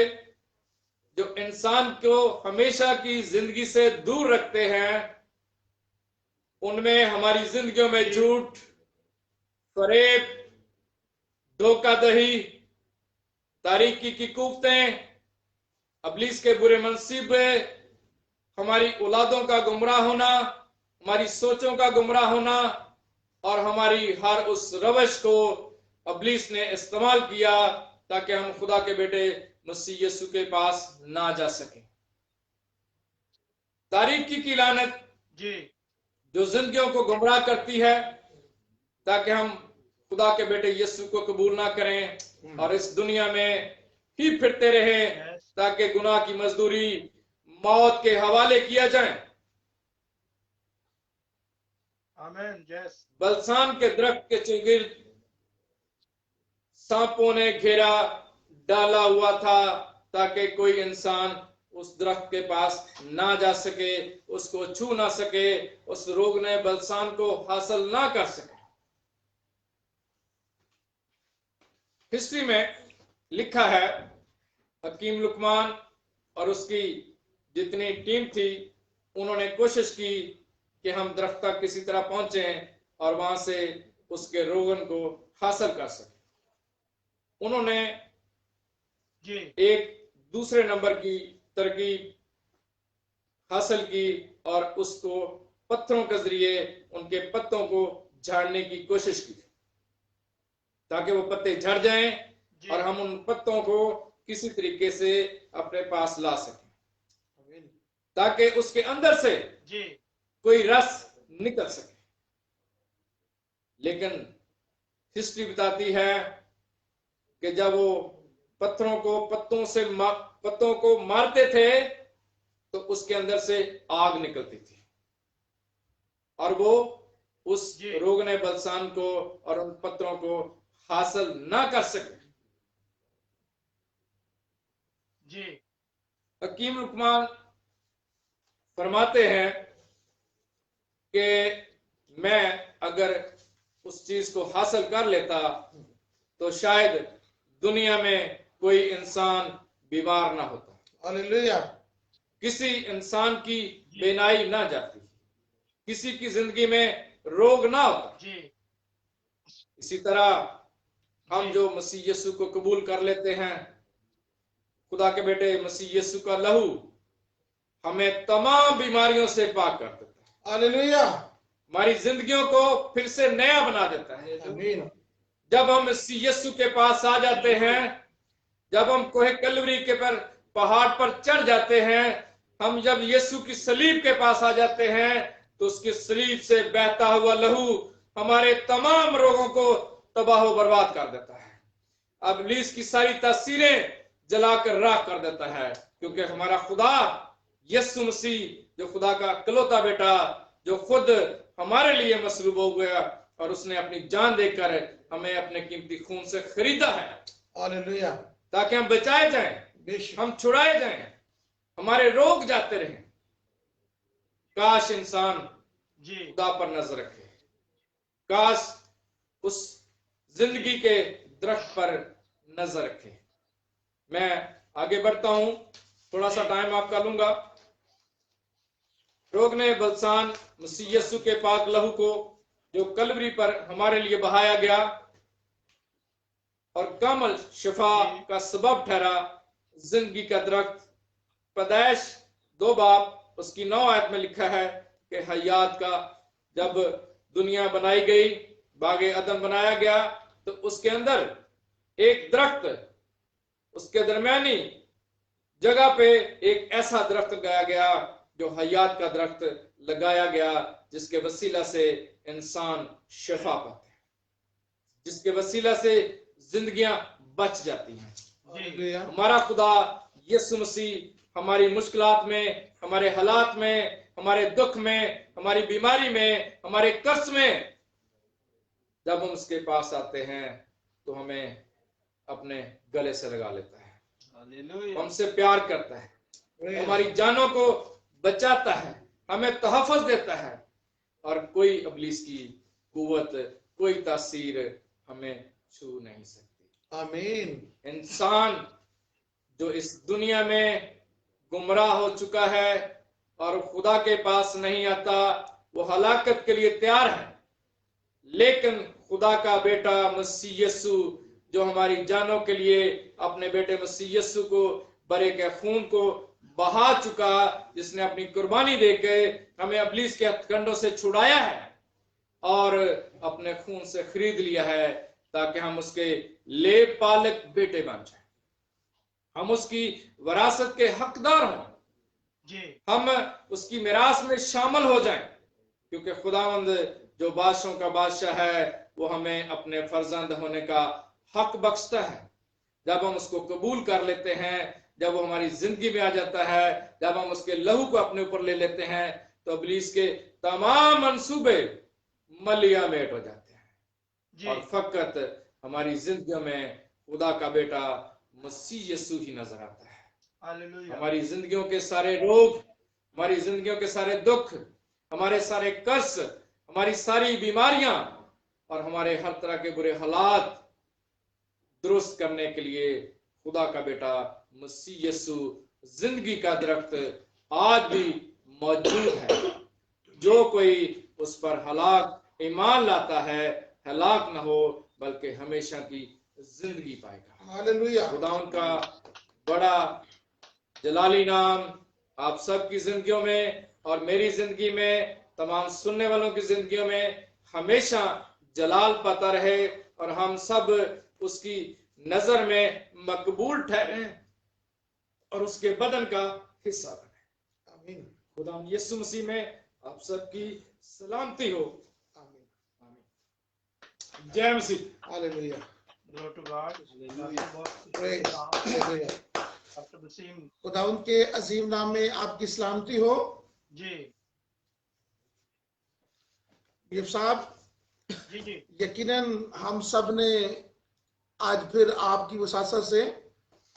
जो इंसान को हमेशा की जिंदगी से दूर रखते हैं, उनमें हमारी जिंदगियों में झूठ, फरेब, धोखाधड़ी, तारीकी की कुफ्तें, इब्लीस के बुरे मंसूबे, हमारी औलादों का गुमराह होना, हमारी सोचों का गुमराह होना और हमारी हर उस रवश को इब्लीस ने इस्तेमाल किया ताकि हम खुदा के बेटे मसीह यीशु के पास ना जा सके। तारीकी की लानत जी। जो जिंदगियों को गुमराह करती है ताकि हम खुदा के बेटे यीशु को कबूल ना करें और इस दुनिया में ही फिरते रहें, ताकि गुनाह की मजदूरी मौत के हवाले किया जाए। आमीन। यस। बलसान के दरख्त के चौगिर्द सांपों ने घेरा डाला हुआ था ताकि कोई इंसान उस दरख्त के पास ना जा सके, उसको छू ना सके, उस रोग ने बलसान को हासिल ना कर सके। हिस्ट्री में लिखा है, हकीम लुकमान और उसकी जितनी टीम थी, उन्होंने कोशिश की कि हम दरख्त तक किसी तरह पहुंचे और वहां से उसके रोगन को हासिल कर सके। उन्होंने जी। एक दूसरे नंबर की तरकीब हासिल की और उसको पत्थरों के जरिए उनके पत्तों को झाड़ने की कोशिश की ताकि वो पत्ते झड़ जाएं जी। और हम उन पत्तों को किसी तरीके से अपने पास ला सकें, ताकि उसके अंदर से जी। कोई रस निकल सके। लेकिन हिस्ट्री बताती है कि जब वो पत्थरों को पत्तों को मारते थे तो उसके अंदर से आग निकलती थी और वो उस जी। रोग ने बलसान को और उन पत्थरों को हासिल ना कर सके। जी। हकीम लुकमान फरमाते हैं कि मैं अगर उस चीज को हासिल कर लेता तो शायद दुनिया में कोई इंसान बीमार ना होता, हालेलुया। किसी इंसान की बेनाई ना जाती, किसी की जिंदगी में रोग ना होता। जी। इसी तरह हम जी। जो मसीह यीशु को कबूल कर लेते हैं, खुदा के बेटे मसीह यीशु का लहू हमें तमाम बीमारियों से पाक कर देता है, हालेलुया। हमारी जिंदगियों को फिर से नया बना देता है। आमीन। जब हम मसीह यीशु के पास आ जाते हैं, जब हम कोहे कलवरी के पर पहाड़ पर चढ़ जाते हैं, हम जब यीशु की सलीब के पास आ जाते हैं तो उसकी सलीब से बहता हुआ लहू हमारे तमाम रोगों को तबाह व बर्बाद कर देता है। अब इब्लीस की सारी तासीरें जलाकर राख कर देता है, क्योंकि हमारा खुदा यीशु मसीह जो खुदा का इकलौता बेटा, जो खुद हमारे लिए मसलूब हो गया और उसने अपनी जान देकर हमें अपने कीमती खून से खरीदा है, हालेलुया। ताकि हम बचाए जाएं, हम छुड़ाए जाएं, हमारे रोग जाते रहें। काश इंसान जी। खुदा पर नजर रखे, काश उस जिंदगी के दरख्त पर नजर रखे। मैं आगे बढ़ता हूं, थोड़ा सा टाइम आपका लूंगा। रोग ने बलसान मसीह यीशु के पाक लहू को जो कलवरी पर हमारे लिए बहाया गया और कामल शिफा का सबब ठहरा, जिंदगी का दरख्त। पैदाइश 2 बाब उसकी 9 आयत में लिखा है कि हयात का, जब दुनिया बनाई गई, बागे अदन बनाया गया, तो उसके अंदर एक दरख्त, उसके दरमियानी जगह पे एक ऐसा दरख्त लगाया गया जो हयात का दरख्त लगाया गया, जिसके वसीला से इंसान शिफा पाते हैं, जिसके वसीला से जिंदगियां बच जाती हैं। हमारा खुदा यीशु मसीह हमारी मुश्किलात में, हमारे हालात में, हमारे दुख में, हमारी बीमारी में, हमारे कर्ज में, जब हम उसके पास आते हैं तो हमें अपने गले से लगा लेता है, हमसे प्यार करता है, हमारी जानों को बचाता है, हमें तहफ़्फ़ुज़ देता है, और कोई इब्लीस की कुव्वत, कोई तासीर हमें छू नहीं सकती। आमीन। इंसान जो इस दुनिया में गुमराह हो चुका है और खुदा के पास नहीं आता, वो हलाकत के लिए तैयार है, लेकिन खुदा का बेटा मसीह यीशु, जो हमारी जानों के लिए अपने बेटे मसीह यीशु को, बरे के खून को बहा चुका, जिसने अपनी कुर्बानी देके हमें इब्लीस के हथकंडों से छुड़ाया है और अपने खून से खरीद लिया है, ताकि हम उसके लेब पालक बेटे बन जाए, हम उसकी विरासत के हकदार हों, हम उसकी मिरास में शामिल हो जाएं, क्योंकि खुदावंद जो बादशाहों का बादशाह है, वो हमें अपने फर्जंद होने का हक बख्शता है। जब हम उसको कबूल कर लेते हैं, जब वो हमारी जिंदगी में आ जाता है, जब हम उसके लहू को अपने ऊपर ले लेते हैं, तो इब्लीस के तमाम मंसूबे मलिया मेट हो जाते हैं और फकत हमारी जिंदगी में खुदा का बेटा मसीह यीशु ही नजर आता है। हमारी जिंदगियों के सारे रोग, हमारी जिंदगियों के सारे दुख, हमारे सारे कर्ज, हमारी सारी बीमारियां और हमारे हर तरह के बुरे हालात दुरुस्त करने के लिए खुदा का बेटा मसीह यीशु जिंदगी का दरख्त आज भी मौजूद है। जो कोई उस पर हलाक ईमान लाता है, हलाक न हो बल्कि हमेशा की जिंदगी पाएगा। हालेलुया। खुदा उनका बड़ा जलाली नाम आप सबकी जिंदगियों में और मेरी जिंदगी में, तमाम सुनने वालों की जिंदगियों में हमेशा जलाल पाता रहे और हम सब उसकी नजर में मकबूल ठहरे और उसके बदन का हिस्सा बने। आमीन। खुदा यीशु मसीह में आप सबकी सलामती हो। आमीन। आमीन। जय मसीह। Hallelujah. Glory to God. Praise. Hallelujah. Dr. Basim खुदावंद के अजीम नाम में आपकी सलामती हो। जी ये साहब, जी जी यकीनन हम सब ने आज फिर आपकी वसासत से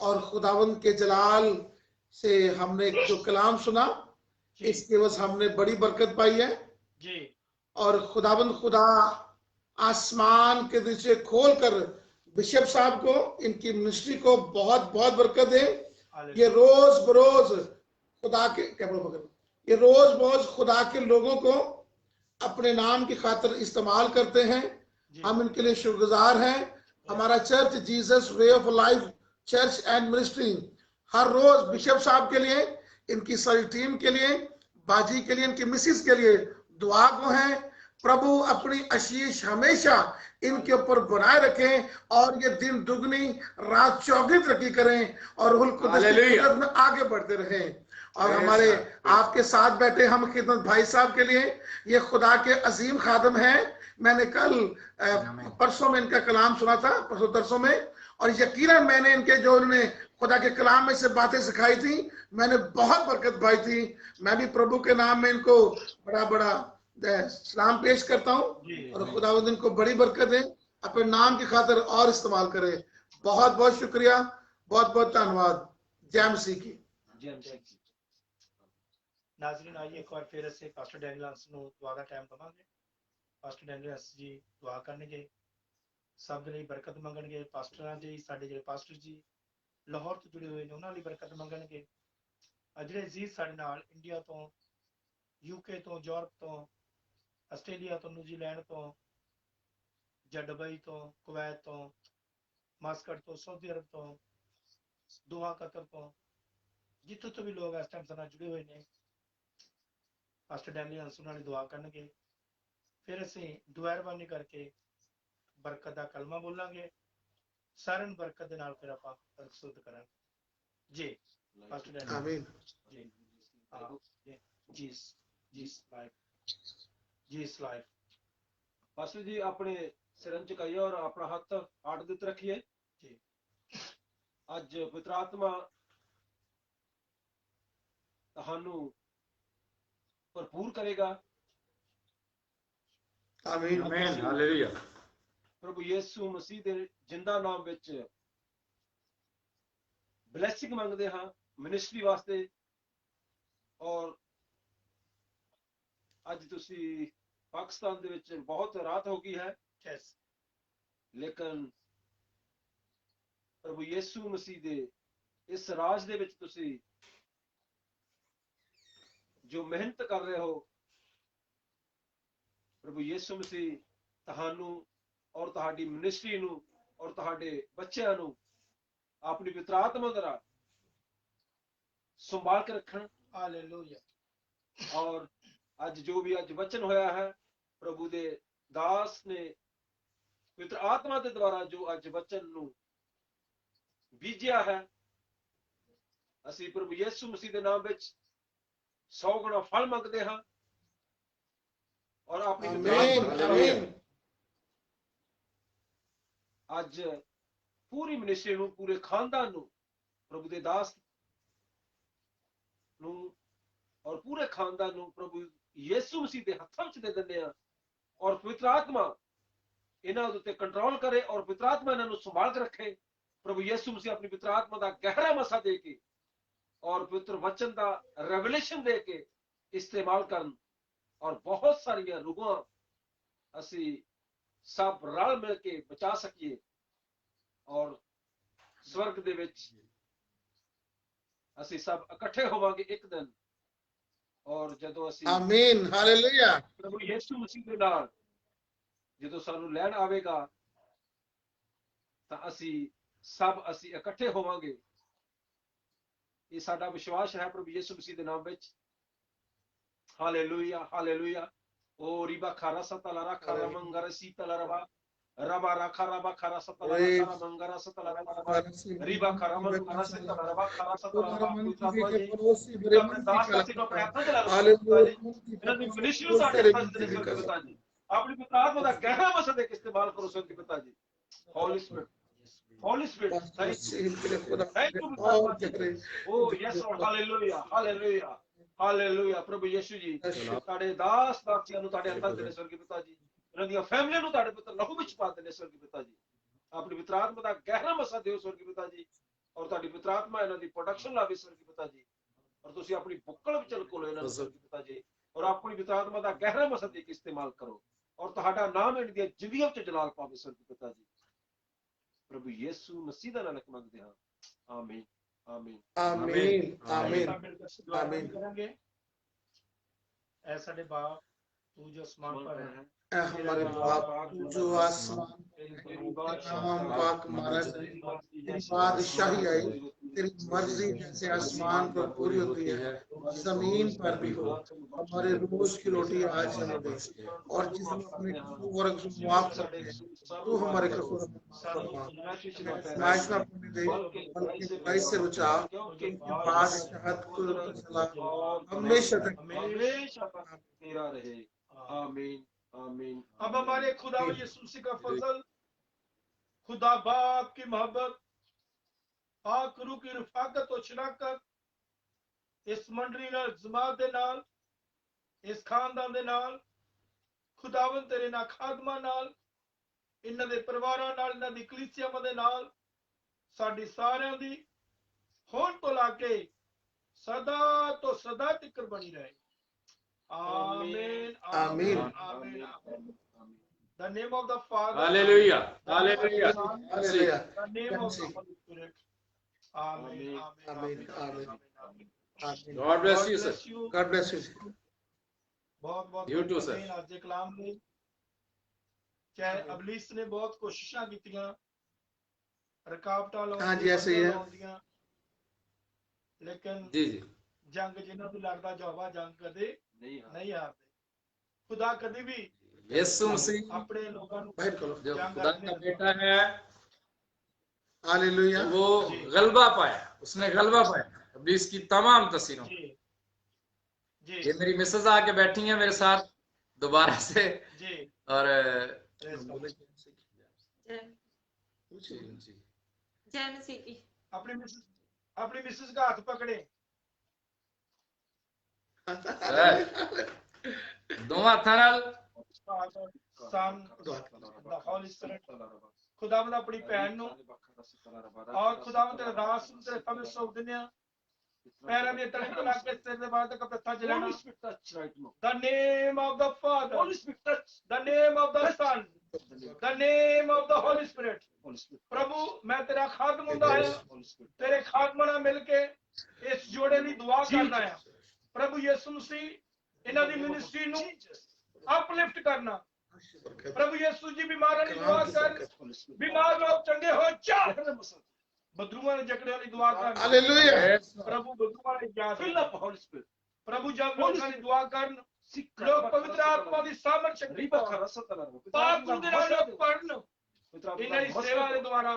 और खुदावंद के जलाल से हमने जो कलाम सुना, इसके वजह से हमने बड़ी बरकत पाई है। जी और खुदावंद खुदा आसमान के नीचे खोल कर बिशप साहब को, इनकी मिनिस्ट्री को बहुत बहुत बरकत दे। ये रोज बरोज खुदा के ये रोज बरोज खुदा के लोगों को अपने नाम की खातिर इस्तेमाल करते हैं। हम इनके लिए शुक्रगुजार हैं। हमारा church Jesus way of life church and ministry हर रोज बिशप साहब के लिए, इनकी सारी टीम के लिए, बाजी के लिए, इनकी मिसिस के लिए दुआ को है। प्रभु अपनी आशीष हमेशा इनके ऊपर बनाए रखें और ये दिन दुगनी रात चौगनी तरक्की करें और उनको में आगे बढ़ते रहें। और हमारे आपके साथ बैठे हम खिदमत भाई साहब के लिए, ये खुदा के अजीम खादम हैं। मैंने कल परसों में इनका कलाम सुना था, परसों तरसों में, और यकीनन मैंने इनके जो उन्होंने खुदा के कलाम में से बातें सिखाई थी, मैंने बहुत बरकत पाई थी। मैं भी प्रभु के नाम में इनको बड़ा बड़ा सलाम पेश करता हूँ और खुदावंद इनको बड़ी बरकत दे, अपने नाम की खातिर और इस्तेमाल करे। बहुत बहुत शुक्रिया, बहुत बहुत धन्यवाद। जय मसीह की। नाज़रीन, आइए एक बार फिर से पास्टर डैनियल हंस ਨੂੰ ਦੁਆ ਦਾ ਟਾਈਮ ਦਵਾਂਗੇ। ਪਾਸਟਰ ਡੈਨੀਅਲ ਹੰਸ ਜੀ ਦੁਆ ਕਰਨਗੇ, ਸਭ ਦੇ ਲਈ ਬਰਕਤ ਮੰਗਣਗੇ। ਪਾਸਟਰਾਂ ਜੀ, ਸਾਡੇ ਜਿਹੜੇ ਪਾਸਟਰ ਜੀ ਲਾਹੌਰ ਤੋਂ ਜੁੜੇ ਹੋਏ ਨੇ, ਉਹਨਾਂ ਲਈ ਬਰਕਤ ਮੰਗਣਗੇ। ਜਿਹੜੇ ਅਜ਼ੀਜ਼ ਸਾਡੇ ਨਾਲ ਇੰਡੀਆ ਤੋਂ, ਯੂਕੇ ਤੋਂ, ਯੂਰਪ ਤੋਂ, ਆਸਟ੍ਰੇਲੀਆ ਤੋਂ, ਨਿਊਜ਼ੀਲੈਂਡ ਤੋਂ ਜਾਂ ਦੁਬਈ ਤੋਂ, ਕੁਵੈਤ ਤੋਂ, ਮਾਸਕਟ ਤੋਂ, ਸਾਊਦੀ ਅਰਬ ਤੋਂ, ਦੋਹਾਂ ਕਤਰ ਤੋਂ ਜਿੱਥੋਂ ਤੋਂ ਵੀ ਲੋਕ ਇਸ ਟਾਈਮ ਨਾਲ ਜੁੜੇ ਹੋਏ ਨੇ, ਪਾਸਟਰ ਡੈਨੀਅਲ ਹੰਸ ਉਹਨਾਂ ਦੀ ਦੁਆ ਕਰਨਗੇ। ਫਿਰ ਅਸੀਂ ਦੁਆਰਬਾਨੀ ਕਰਕੇ ਬਰਕਤ ਦਾ ਕਲਮਾ ਬੋਲਾਂਗੇ। ਸਾਰਿਆਂ ਨੂੰ ਬਰਕਤ ਦੇ ਨਾਲ ਫਿਰ ਆਪਾਂ ਰਖਸੁੱਧ ਕਰਾਂਗੇ ਜੀ। ਪਾਸਟਰ ਡੈਨੀਅਲ ਆਮੀਨ। ਜੀ ਜੀ ਜੀ ਲਾਈਫ ਜੀ ਲਾਈਫ। पास्टर जी अपने सिरन चुकाइए और अपना हाथ हार्ट ਦੇ ਉੱਤੇ ਰੱਖੀਏ ਜੀ। ਅੱਜ ਪਵਿੱਤਰ ਆਤਮਾ ਤੁਹਾਨੂੰ ਭਰਪੂਰ ਕਰੇਗਾ। ਆਮੀਨ। आमीन हालेलुया। ਪ੍ਰਭੂ ਯਿਸੂ ਮਸੀਹ ਦੇ ਜਿੰਦਾ ਨਾਮ ਵਿੱਚ ਬਲੇਸਿੰਗ ਮੰਗਦੇ ਹਾਂ ਮਿਨਿਸਟਰੀ ਵਾਸਤੇ। ਔਰ ਅੱਜ ਤੁਸੀਂ ਪਾਕਿਸਤਾਨ ਦੇ ਵਿੱਚ ਬਹੁਤ ਰਾਤ ਹੋ ਗਈ ਹੈ, ਯੈਸ, ਲੇਕਿਨ ਪ੍ਰਭੂ ਯਿਸੂ ਮਸੀਹ ਦੇ ਇਸ ਰਾਜ ਦੇ ਵਿੱਚ ਤੁਸੀਂ ਜੋ ਮਿਹਨਤ ਕਰ ਰਹੇ ਹੋ, ਪ੍ਰਭੂ ਯਿਸੂ ਮਸੀਹ ਤੁਹਾਨੂੰ ਔਰ ਤੁਹਾਡੀ ਮਿਨਿਸਟਰੀ ਨੂੰ ਔਰ ਤੁਹਾਡੇ ਬੱਚਿਆਂ ਨੂੰ ਆਪਣੀ ਪਵਿੱਤਰ ਆਤਮਾ ਦੁਆਰਾ ਸੰਭਾਲ ਕੇ ਰੱਖਣ। ਹਾਲੇਲੂਇਆ। ਔਰ ਅੱਜ ਜੋ ਵੀ ਅੱਜ ਵਚਨ ਹੋਇਆ ਹੈ, ਪ੍ਰਭੂ ਦੇ ਦਾਸ ਨੇ ਪਵਿੱਤਰ ਆਤਮਾ ਦੇ ਦੁਆਰਾ ਜੋ ਅੱਜ ਵਚਨ ਨੂੰ ਬੀਜਿਆ ਹੈ, ਅਸੀਂ ਪ੍ਰਭੂ ਯਿਸੂ ਮਸੀਹ ਦੇ ਨਾਮ ਵਿੱਚ 100 ਗੁਣਾ ਫਲ ਮੰਗਦੇ ਹਾਂ। ਔਰ ਆਪਣੀ ਆਮੀਨ। ਆਮੀਨ। ਅੱਜ ਪੂਰੀ ਮਿਨਿਸਟਰੀ ਨੂੰ, ਪੂਰੇ ਖਾਨਦਾਨ ਨੂੰ ਪ੍ਰਭੂ ਦੇ ਦਾਸ ਨੂੰ ਔਰ ਪੂਰੇ ਖਾਨਦਾਨ ਨੂੰ ਪ੍ਰਭੂ ਯਿਸੂ ਮਸੀਹ ਦੇ ਹੱਥਾਂ ਵਿੱਚ ਦੇ ਦਿੰਦੇ ਹਾਂ। ਔਰ ਪਵਿੱਤਰ ਆਤਮਾ ਇਹਨਾਂ ਉੱਤੇ ਕੰਟਰੋਲ ਕਰੇ ਔਰ ਪਵਿੱਤਰ ਆਤਮਾ ਇਹਨਾਂ ਨੂੰ ਸੰਭਾਲ ਕੇ ਰੱਖੇ। ਪ੍ਰਭੂ ਯਿਸੂ ਮਸੀਹ ਆਪਣੀ ਪਵਿੱਤਰ ਆਤਮਾ ਦਾ ਗਹਿਰਾ ਮਸਾ ਦੇ ਕੇ ਔਰ ਪਵਿੱਤਰ ਵਚਨ ਦਾ ਰੈਵਲੇਸ਼ਨ ਦੇ ਕੇ ਇਸਤੇਮਾਲ ਕਰਨ। ਔਰ ਬਹੁਤ ਸਾਰੀਆਂ ਰੂਹਾਂ ਅਸੀਂ ਸਭ ਰਲ ਮਿਲ ਕੇ ਬਚਾ ਸਕੀਏ ਔਰ ਸਵਰਗ ਦੇ ਵਿੱਚ ਅਸੀਂ ਸਭ ਇਕੱਠੇ ਹੋਵਾਂਗੇ ਇੱਕ ਦਿਨ। ਔਰ ਜਦੋਂ ਅਸੀਂ ਆਮੀਨ। ਹਾਲੇਲੂਇਆ। ਪ੍ਰਭੂ ਯਿਸੂ ਮਸੀਹ ਦੇ ਨਾਲ ਜਦੋਂ ਸਾਨੂੰ ਲੈਣ ਆਵੇਗਾ ਤਾਂ ਅਸੀਂ ਇਕੱਠੇ ਹੋਵਾਂਗੇ। ਇਹ ਸਾਡਾ ਵਿਸ਼ਵਾਸ ਹੈ ਪ੍ਰਭੂ ਯਿਸੂ ਮਸੀਹ ਦੇ ਨਾਮ ਵਿੱਚ। ਹਾਲੇਲੂਇਆ। ਹਾਲੇਲੂਇਆ। ਓ ਰੀਬਾ ਖਾਰਾ ਸਤਲਾ ਰਾਖਾ ਰਮੰਗਰ ਸੀਤਲਾ ਰਬਾ ਰਬਾ ਰਾਖਾ ਰਬਾ ਖਾਰਾ ਸਤਲਾ ਰਾਖਾ ਮੰਗਰਾ ਸਤਲਾ ਰਬਾ ਰੀਬਾ ਖਾਰਾ ਮੰਗਰਾ ਸਤਲਾ ਰਬਾ ਖਾਰਾ ਸਤਲਾ ਰਬਾ। ਆਪਣੇ ਦਾਸ ਦਾ ਸਿਰ ਆਪਣੇ ਹੱਥਾਂ 'ਚ ਲਾ ਲਓ। ਇਹਨਾਂ ਦੀ ਮਿਨਿਸਟਰੀ ਸਾਡੇ ਹੱਥਾਂ 'ਚ ਦੇ ਪਿਤਾ ਜੀ। ਆਪਣੀ ਪਿਤਾ ਆਤਮਾ ਦਾ ਗਹਿਰਾ ਮਸਾ ਦੇ ਕੇ ਇਸਤੇਮਾਲ ਕਰੋ ਸਰ ਪਿਤਾ ਜੀ। Holy spirit, holy spirit, thank you. Oh yes lord. Hallelujah. Hallelujah. Hallelujah. ਪ੍ਰਭੂ ਯਿਸੂ ਜੀ ਤੁਹਾਡੇ ਦਾਸ ਦਾਸੀਆਂ ਨੂੰ ਤੁਹਾਡੇ ਹੱਥਾਂ 'ਚ ਦੇ ਸਵਰਗੀ ਪਿਤਾ ਜੀ। ਇਹਨਾਂ ਦੀਆਂ ਫੈਮਲੀਆਂ ਨੂੰ ਤੁਹਾਡੇ ਪੁੱਤਰ ਲਹੂ ਵਿੱਚ ਪਾ ਦੇਣੇ ਸਵਰਗੀ ਪਿਤਾ ਜੀ। ਆਪਣੀ ਪਵਿੱਤਰ ਆਤਮਾ ਦਾ ਗਹਿਰਾ ਮਸਾ ਦਿਓ ਸਵਰਗੀ ਪਿਤਾ ਜੀ। ਔਰ ਤੁਹਾਡੀ ਪਵਿੱਤਰ ਆਤਮਾ ਇਹਨਾਂ ਦੀ ਪ੍ਰੋਡਕਸ਼ਨ ਲਾਵੇ ਸਵਰਗੀ ਪਿਤਾ ਜੀ। ਔਰ ਤੁਸੀਂ ਆਪਣੀ ਬੁੱਕਲ ਵਿੱਚ ਲਕੋ ਇਹਨਾਂ ਨੂੰ ਸਵਰਗੀ ਪਿਤਾ ਜੀ। ਔਰ ਆਪਣੀ ਪਵਿੱਤਰ ਆਤਮਾ ਦਾ ਗਹਿਰਾ ਮਸਾ ਦੇ ਕੇ ਇਸਤੇਮਾਲ ਕਰੋ ਔਰ ਤੁਹਾਡਾ ਨਾਮ ਇਹਨਾਂ ਦੀਆਂ ਜ਼ਿੰਦਗੀਆਂ ਵਿੱਚ ਜਲਾਲ ਪਾਵੇ ਸਵਰਗੀ ਪਿਤਾ ਜੀ। ਪ੍ਰਭੂ ਯਿਸੂ ਮਸੀਹ ਦਾ ਨਾਮ ਮੰਗਦੇ ਹਾਂ। ਆਮੀਨ। ਆਮੀਨ। ਆਮੀਨ। ਆਮੀਨ। ਆਮੀਨ ਕਰਾਂਗੇ। ऐ साडे बाप तू जो आसमान पर है, ऐ हमारे बाप जो आसमान नाम पाक हमारा तेरी बादशाही आई, तेरी मर्जी जैसे आसमान पर पूरी होती है जमीन पर भी हो। हमारे रोज की रोटी आज हमें दे और जिस हम अपने कसूर को माफ करते हैं तू हमारे कसूर आजमा करने दे बल्कि बुराई से बचा। बादशाहत कुदरत सलाम हमेशा तक तेरा रहे। आमीन। आमीन। अब हमारे खुदा यीशु मसीह का फजल, खुदा बाप की मोहब्बत, पाक रूह की रफाकत और शनाकत इस मंडली नाल, जमात दे नाल, इस खानदान दे नाल, खुदावन तेरे ना खादमा नाल, इन्हां दे परिवारां नाल, इन्हां दी कलीसियावां दे नाल, साडी सारियां दी होण तो लाके सदा तो सदा तिकर बनी रहे। Amen. Amen. Amen. Amen. The name of the Father. Hallelujah. Hallelujah. Hallelujah. The name of the Holy Spirit. Amen. Amen. Amen. Amen. God bless you, sir. God bless you. बहुत बहुत You too, sir. आज ਦੇ ਕਲਾਮ ਲਈ ਚਾਹੇ ਅਬਲੀਸ ਨੇ ਬਹੁਤ ਕੋਸ਼ਿਸ਼ਾਂ ਕੀਤੀਆਂ, ਰੁਕਾਵਟਾਂ ਹਾਂਜੀ, ਐਸੇ ਹੀ ਹੈ। ਲਾਉਂਦੀਆਂ, लेकिन जी जी जंग जिन्हों भी लगता यहोवा जंग कदे नहीं हाँ नहीं हारते। खुदा कभी भी यीशु मसीह अपने लोगों को बाहर खोलो। जो जंग खुदा करने का नहीं बेटा है हालेलुया। वो जी। गलबा पाया, उसने गलबा पाया इब्लीस की तमाम तस्वीरों। जी जी ये मेरी मिसेस आके बैठी हैं मेरे साथ दोबारा से जी और प्रेज गॉड। जी जय मसीह की। अपनी मिसेस का हाथ पकड़े। दोवां हत्थां नाल सन द होली स्पिरिट खुदावंद अपनी भैन नु और खुदावंद तेरे दास ਨੂੰ ਤੇਰੇ ਸਾਹਮਣੇ ਸੌਂਪ ਦਿੰਦੇ ਆ। ਪੈਰਾਂ ਦੇ ਤਲੇ ਤੋਂ ਲੱਗ ਕੇ ਸਿਰ ਦੇ ਬਾਅਦ ਤੱਕ ਪੱਥਾ ਜਲਾਣਾ। Holy Spirit touch right now. The name of the Father, Holy Spirit touch. the name of the Son, the name of the Holy Spirit. Holy Spirit. प्रभु मैं तेरा खादम ਹੁੰਦਾ ਹੈ। Holy Spirit. तेरे खादਮਾਂ ਨਾਲ ਮਿਲ ਕੇ ਇਸ ਜੋੜੇ ਦੀ ਦੁਆ ਕਰਨਾ ਹੈ। ਪ੍ਰਭੂ ਯਿਸੂ ਮਸੀਹ ਇਹਨਾਂ ਦੀ ਮਿਨਿਸਟਰੀ ਨੂੰ ਅਪਲਿਫਟ ਕਰਨਾ। प्रभु यीशु जी बीमारों की दुआ कर, बीमार लोग चंगे हो जा। बदरुआ ने जकड़े वाली दुआ कर। हालेलुया। प्रभु बदरुआ ने जा Fill up Holy Spirit. प्रभु जब लोगों की दुआ कर लोग पवित्र आत्मा की सामर्थ शक्ति Riba पाओ। karasa talaraba. पाप के नाल लोग पढ़न इन्हां दी सेवा दे द्वारा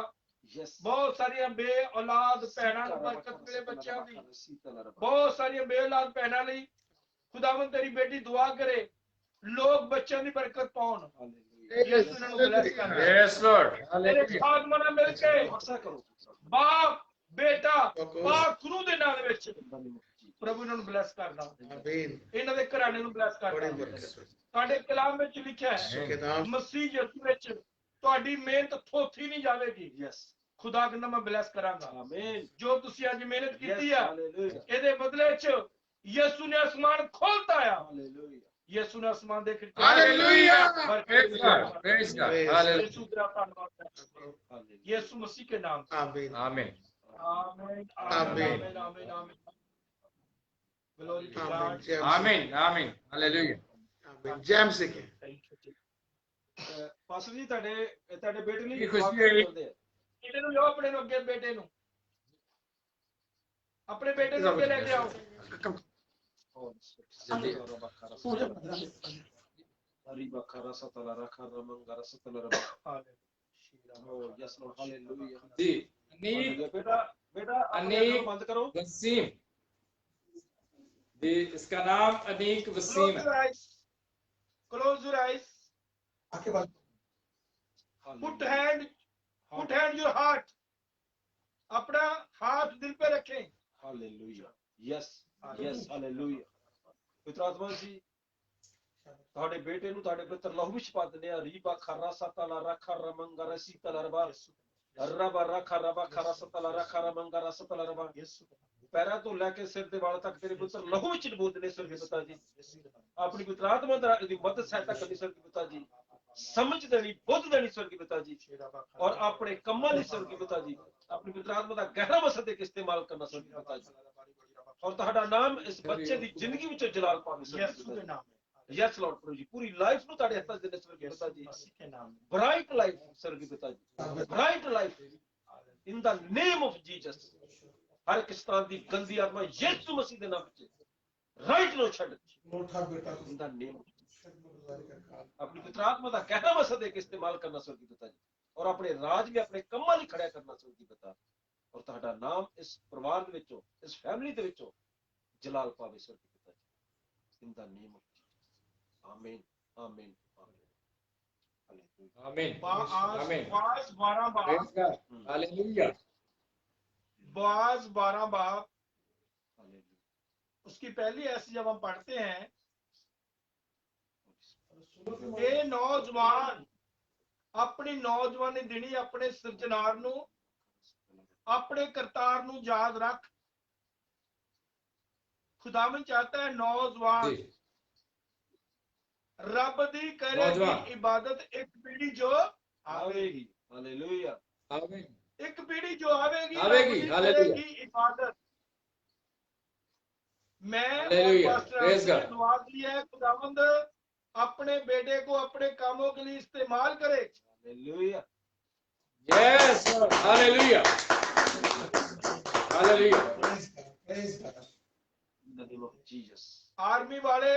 Yes. बहुत सारियां बे औलाद भैणां ਨੂੰ बरकत मिले बच्चों दी। बहुत सारियां बे औलाद भैणां ਲਈ खुदावंद तेरी बेटी दुआ करे लोग बच्चों की बरकत पाउन। यीशु ने ब्लेस कर यस लॉर्ड तेरे हालेलुया खादमां ਨਾਲ मिल के Worship करो. बाप बेटा पाक गुरु दे नाम ਵਿੱਚ In the name of Jesus. प्रभु ਇਹਨਾਂ ਨੂੰ ਬਲੈਸ ਕਰਦਾ। आमीन। ਇਹਨਾਂ ਦੇ ਘਰਾਣੇ ਨੂੰ ਬਲੈਸ बड़ी ਕਰਦਾ। बरकत। ਸਾਡੇ ਕਲਾਮ ਵਿੱਚ ਲਿਖਿਆ ਹੈ के नाम ਮਸੀਹ ਯਿਸੂ ਵਿੱਚ ਤੁਹਾਡੀ ਮਿਹਨਤ ਥੋਥੀ ਨਹੀਂ ਜਾਵੇਗੀ। Yes. ਖੁਦਾ ਕਹਿੰਦਾ ਮੈਂ ਬਲੈਸ ਕਰਾਂਗਾ। Amen. ਜੋ ਤੁਸੀਂ ਅੱਜ ਮਿਹਨਤ Yes. ਕੀਤੀ ਆ Hallelujah. ਇਹਦੇ ਬਦਲੇ 'ਚ ਯਿਸੂ ਨੇ ਅਸਮਾਨ ਖੋਲਤਾ ਆ। Hallelujah. ਯਿਸੂ ਨੇ ਅਸਮਾਨ ਦੇ ਕੇ hallelujah. Praise God praise God hallelujah Yeshu तेरा धन्यवाद करते हैं। Hallelujah. यीशु मसीह के नाम से। आमीन। आमीन आमीन आमीन। आमीन आमीन आमीन। ग्लोरी टू आमीन। गॉड। जय आमीन आमीन हालेलुया आमीन। जय मसीह के। Thank you ji. ਪਾਸਟਰ ਜੀ ਤੁਹਾਡੇ ਬੇਟੇ ਲਈ ਕੀ ਖੁਸ਼ੀ ਦੁਆ ਹੋਈ। ਕਰਦੇ ਆ। बेटे नु लो अपने नु अगे बेटे नु अपने बेटे नु अगे लेके आओ। Riba karasa talara karaman garasa talara. Oh yes Lord. Hallelujah. जी अनीक बेटा अनेक बंद करो. वसीम जी इसका नाम अनीक वसीम Close है। your eyes. Close your eyes. आके बात। Put hand your heart. अपना हाथ दिल पे रखें। Hallelujah. Yes. Yes. Hallelujah. पिता आत्मा जी ਤੁਹਾਡੇ ਬੇਟੇ ਨੂੰ ਤੁਹਾਡੇ ਪੁੱਤਰ ਲਹੂ ਵਿੱਚ ਪਾ ਦਿੰਦੇ ਆ। ਰੀਬਾ ਖਰਾਸਾ ਤਲਾ ਰਖਾ ਰਮੰਗਾ ਰਸੀ ਤਲਾ ਰਬਾ ਰਬਾ ਰਖਾ ਰਬਾ ਖਰਾਸਾ ਤਲਾ ਰਖਾ ਰਮੰਗਾ ਰਸਾ ਤਲਾ ਰਬਾ। ਪੈਰਾਂ ਤੋਂ ਲੈ ਕੇ ਸਿਰ ਦੇ ਵਾਲ ਤੱਕ ਤੇਰੇ ਪੁੱਤਰ ਲਹੂ ਵਿੱਚ ਡੁਬੋਦੇ ਨੇ ਸਵਰਗੀ ਪਿਤਾ ਜੀ। ਆਪਣੀ ਪਵਿੱਤਰ ਆਤਮਾ ਦੀ ਮਦਦ ਸਹਾਇਤਾ ਕਰਨੀ ਸਵਰਗੀ ਪਿਤਾ ਜੀ। ਸਮਝ ਦੇਣੀ ਬੁੱਧ ਦੇਣੀ ਸਵਰਗੀ ਪਿਤਾ ਜੀ ਔਰ ਆਪਣੇ ਕੰਮਾਂ ਲਈ ਸਵਰਗੀ ਪਿਤਾ ਜੀ ਆਪਣੀ ਪਵਿੱਤਰ ਆਤਮਾ ਦਾ ਗਹਿਰਾ ਮਸਦ ਦੇ ਇਸਤੇਮਾਲ ਕਰਨਾ ਸਵਰਗੀ ਪਿਤਾ ਜੀ ਔਰ ਤੁਹਾਡਾ ਨਾਮ ਇਸ ਬੱਚੇ ਦੀ ਜ਼ਿੰਦਗੀ ਵਿੱਚੋਂ ਜਲਾਲ ਪਾਵੇ ਸਵਰਗੀ यीशु ਪਿਤਾ के ਜੀ। नाम में। Yes Lord प्रभु जी पूरी लाइफ ਨੂੰ ਤੁਹਾਡੇ ਹੱਥਾਂ 'ਚ ਦੇਣੇ ਸਵਰਗੀ ਪਿਤਾ ਜੀ। मसीह के नाम में। ब्राइट लाइफ स्वर्गीय पिता जी bright life in the name of Jesus. हर एक स्थान दी गंदी आत्मा यीशु मसीह दे नाम च राइट नो छड़ मोटा बेटा इन द नेम अपनी पवित्र आत्मा दा गहरा मसद एक इस्तेमाल करना स्वर्गीय पिता जी और अपने राज में अपने कम्मां ਲਈ ਖੜਿਆ ਕਰਨਾ स्वर्गीय पिता और ਤੁਹਾਡਾ ਨਾਮ ਇਸ ਪਰਿਵਾਰ ਦੇ ਵਿੱਚੋਂ ਇਸ ਫੈਮਿਲੀ ਦੇ ਵਿੱਚੋਂ ਜਲਾਲ ਪਾਵੇ स्वर्गीय पिता जी इन द नेम ऑफ आमीन आमीन आमीन। आमीन आज आमीन बाज 12 बाप प्रेज गॉड हालेलुया बाज 12 बाप हालेलुया। उसकी पहली ऐसी जब हम पढ़ते हैं ये नौजवान अपनी नौजवानी दिनी अपने सिरजनार नु अपने करतार नु याद रख। खुदावन चाहता है नौजवान जी रब दी करेगी नौजवान। इबादत एक पीढ़ी जो आवेगी हालेलुया आमीन एक पीढ़ी जो आवेगी आवेगी, रब दी हालेलुया। करेगी इबादत। मैं और हालेलुया, पास्टर प्रेज आसिफ ने गॉड। दुआ की है खुदावंद अपने बेटे को अपने कामों के लिए इस्तेमाल करे। Hallelujah. Yes Lord hallelujah hallelujah In the name of Jesus. Army वाले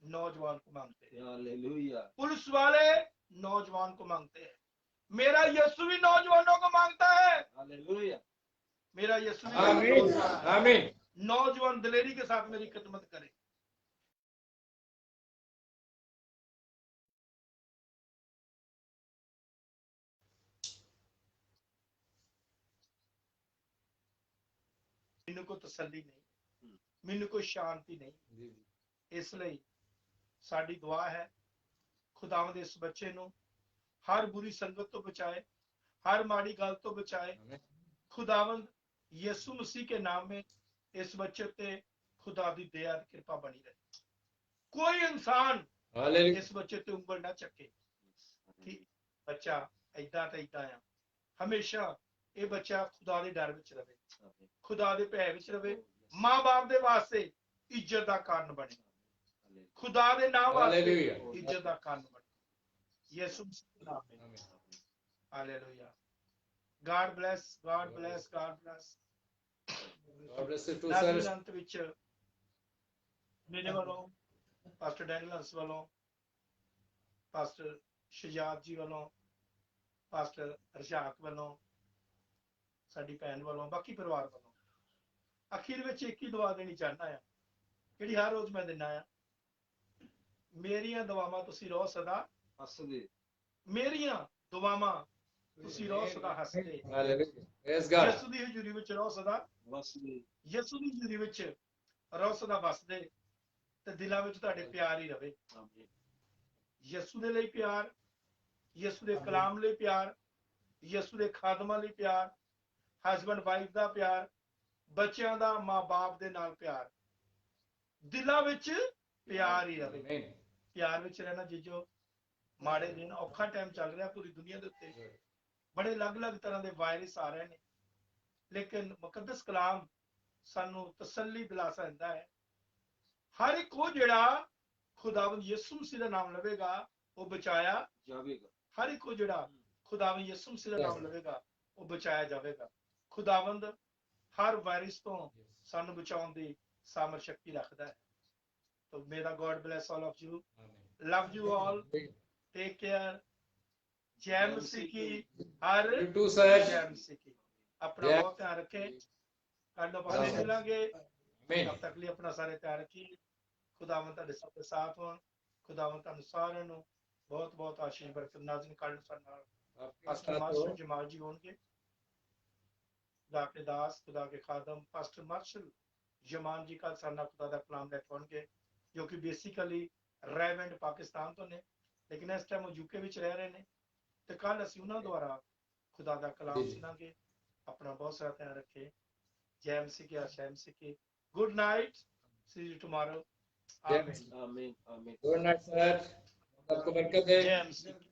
नौजवान को मांगते हैं, Hallelujah. पुलिस वाले नौजवान को मांगते हैं। मेरा यीशु भी नौजवानों को मांगता है। Hallelujah. मेरा यीशु भी आमीन आमीन। नौजवान दिलेरी के साथ मेरी खिदमत करे। ਮੈਨੂੰ ਕੋਈ ਤਸੱਲੀ ਨਹੀਂ, ਮੈਨੂੰ ਕੋਈ ਸ਼ਾਂਤੀ ਨਹੀਂ। ਇਸ ਲਈ ਸਾਡੀ ਦੁਆ ਹੈ ਖੁਦਾਵੰਦ ਇਸ ਬੱਚੇ ਨੂੰ ਹਰ ਬੁਰੀ ਸੰਗਤ ਤੋਂ ਬਚਾਏ, हर माड़ी गल तो बचाए। खुदावंद यीशु मसीह के नाम में इस बच्चे पे खुदा दी दया दी कृपा बनी रहे। कोई इंसान इस बच्चे ते उंगल ना चके कि बच्चा ऐदा ते ऐदा आ। हमेशा ये बच्चा खुदा दे डर विच रहे, खुदा दे भय विच रहे, मां बाप दे वास्ते इज्जत दा कारण बने, खुदा दे नाम वास्ते इज्जत दा कारण बने। यीशु मसीह के नाम में hallelujah. God bless, God bless, God bless. God bless you too, sir. ਅੰਤ ਵਿੱਚ ਮੇਰੇ ਵੱਲੋਂ ਪਾਸਟਰ ਡੈਨੀਅਲਸ ਵੱਲੋਂ, ਪਾਸਟਰ ਸ਼ਜਾਦ ਜੀ ਵੱਲੋਂ, ਪਾਸਟਰ ਰਸ਼ਾਕ ਵੱਲੋਂ, ਸਾਡੀ ਭੈਣ ਵੱਲੋਂ, ਬਾਕੀ ਪਰਿਵਾਰ ਵੱਲੋਂ ਅਖੀਰ ਵਿੱਚ ਇੱਕ ਹੀ ਦੁਆ ਦੇਣੀ ਚਾਹੁੰਦਾ ਆ, ਜਿਹੜੀ ਹਰ ਰੋਜ਼ ਮੈਂ ਦਿੰਦਾ ਆ। ਮੇਰੀਆਂ ਦੁਆਵਾਂ ਤੁਸੀਂ ਰਹੋ ਸਦਾ ਹੱਸਦੇ, ਮੇਰੀਆਂ ਦੁਆਵਾਂ ਤੁਸੀਂ ਰਹੋ ਸਦਾ ਹੱਸਦੇ। ਯਿਸੂ ਦੀ ਹਜ਼ੂਰੀ ਵਿੱਚ ਰਹੋ ਸਦਾ ਵਸਦੇ, ਯਿਸੂ ਦੀ ਹਜ਼ੂਰੀ ਵਿੱਚ ਰਹੋ ਸਦਾ ਵਸਦੇ, ਤੇ ਦਿਲਾਂ ਵਿੱਚ ਤੁਹਾਡੇ ਪਿਆਰ ਹੀ ਰਵੇ। ਯਿਸੂ ਦੇ ਲਈ ਪਿਆਰ, ਯਿਸੂ ਦੇ ਕਲਾਮ ਲਈ ਪਿਆਰ, ਯਿਸੂ ਦੇ ਖਾਦਮਾਂ ਲਈ ਪਿਆਰ, ਹਸਬੈਂਡ ਵਾਈਫ ਦਾ ਪਿਆਰ, ਬੱਚਿਆਂ ਦਾ ਮਾਂ ਬਾਪ ਦੇ ਨਾਲ ਪਿਆਰ, ਦਿਲਾਂ ਵਿੱਚ ਪਿਆਰ ਹੀ ਰਵੇ। ਪਿਆਰ ਵਿੱਚ ਰਹਿਣਾ ਜੀਜੋ। ਮਾੜੇ ਦਿਨ, ਔਖਾ ਟਾਈਮ ਚੱਲ ਰਿਹਾ ਪੂਰੀ ਦੁਨੀਆ ਦੇ ਉੱਤੇ, ਬੜੇ ਅਲੱਗ-ਅਲੱਗ ਤਰ੍ਹਾਂ ਦੇ ਵਾਇਰਸ ਆ ਰਹੇ ਨੇ, ਲੇਕਿਨ ਮੁਕੱਦਸ ਕਲਾਮ ਸਾਨੂੰ ਤਸੱਲੀ ਦਿਲਾਸਾ ਦਿੰਦਾ ਹੈ। ਹਰ ਇੱਕ ਉਹ ਜਿਹੜਾ ਖੁਦਾਵੰਦ ਯਿਸੂ ਮਸੀਹ ਦਾ ਨਾਮ ਲਵੇਗਾ ਉਹ ਬਚਾਇਆ ਜਾਵੇਗਾ। ਹਰ ਇੱਕ ਉਹ ਜਿਹੜਾ ਖੁਦਾਵੰਦ ਯਿਸੂ ਮਸੀਹ ਦਾ ਨਾਮ ਲਵੇਗਾ ਉਹ ਬਚਾਇਆ ਜਾਵੇਗਾ। ਖੁਦਾਵੰਦ ਹਰ ਵਾਇਰਸ ਤੋਂ ਸਾਨੂੰ ਬਚਾਉਣ ਦੀ ਸਾਮਰਥ ਸ਼ਕਤੀ ਰੱਖਦਾ ਹੈ। So may the God bless all of you. Love you all. Take care. जय मसीह की। हर जय मसीह की। अपना बहुत ध्यान रखें। कल दोपहर मिलेंगे, तब तक लिए अपना सारे ध्यान रखिए। खुदावंद तुहाडे सब दे साथ होण। खुदावंद तुहानू सारिआं नू बहुत बहुत आशीष बरकत नाज़िल करण सन नाल पास्टर मार्शल जमाल जी होंगे, खुदा के दास, खुदा के खादम पास्टर मार्शल जमान जी कल साना खुदा दा कलाम लैके होंगे, जो कि बेसिकली रेवेंड पाकिस्तान तो ने, लेकिन इस टाइम वो यूके विच रह रहे ने। ਤੇ ਕੱਲ ਅਸੀਂ ਉਹਨਾਂ ਦੁਆਰਾ ਖੁਦਾ ਦਾ ਕਲਾਮ ਸੁਣਾਂਗੇ। ਆਪਣਾ ਬਹੁਤ ਸਾਰਾ ਧਿਆਨ ਰੱਖੇ। ਜੈ ਮਸੀਹ ਕੀ, ਆਸ਼ਾ ਮਸੀਹ ਕੀ। Good night, see you tomorrow. ਆਮੀਨ ਆਮੀਨ ਆਮੀਨ। गुड नाइट सर, आपको बरकत दे। जय मसीह।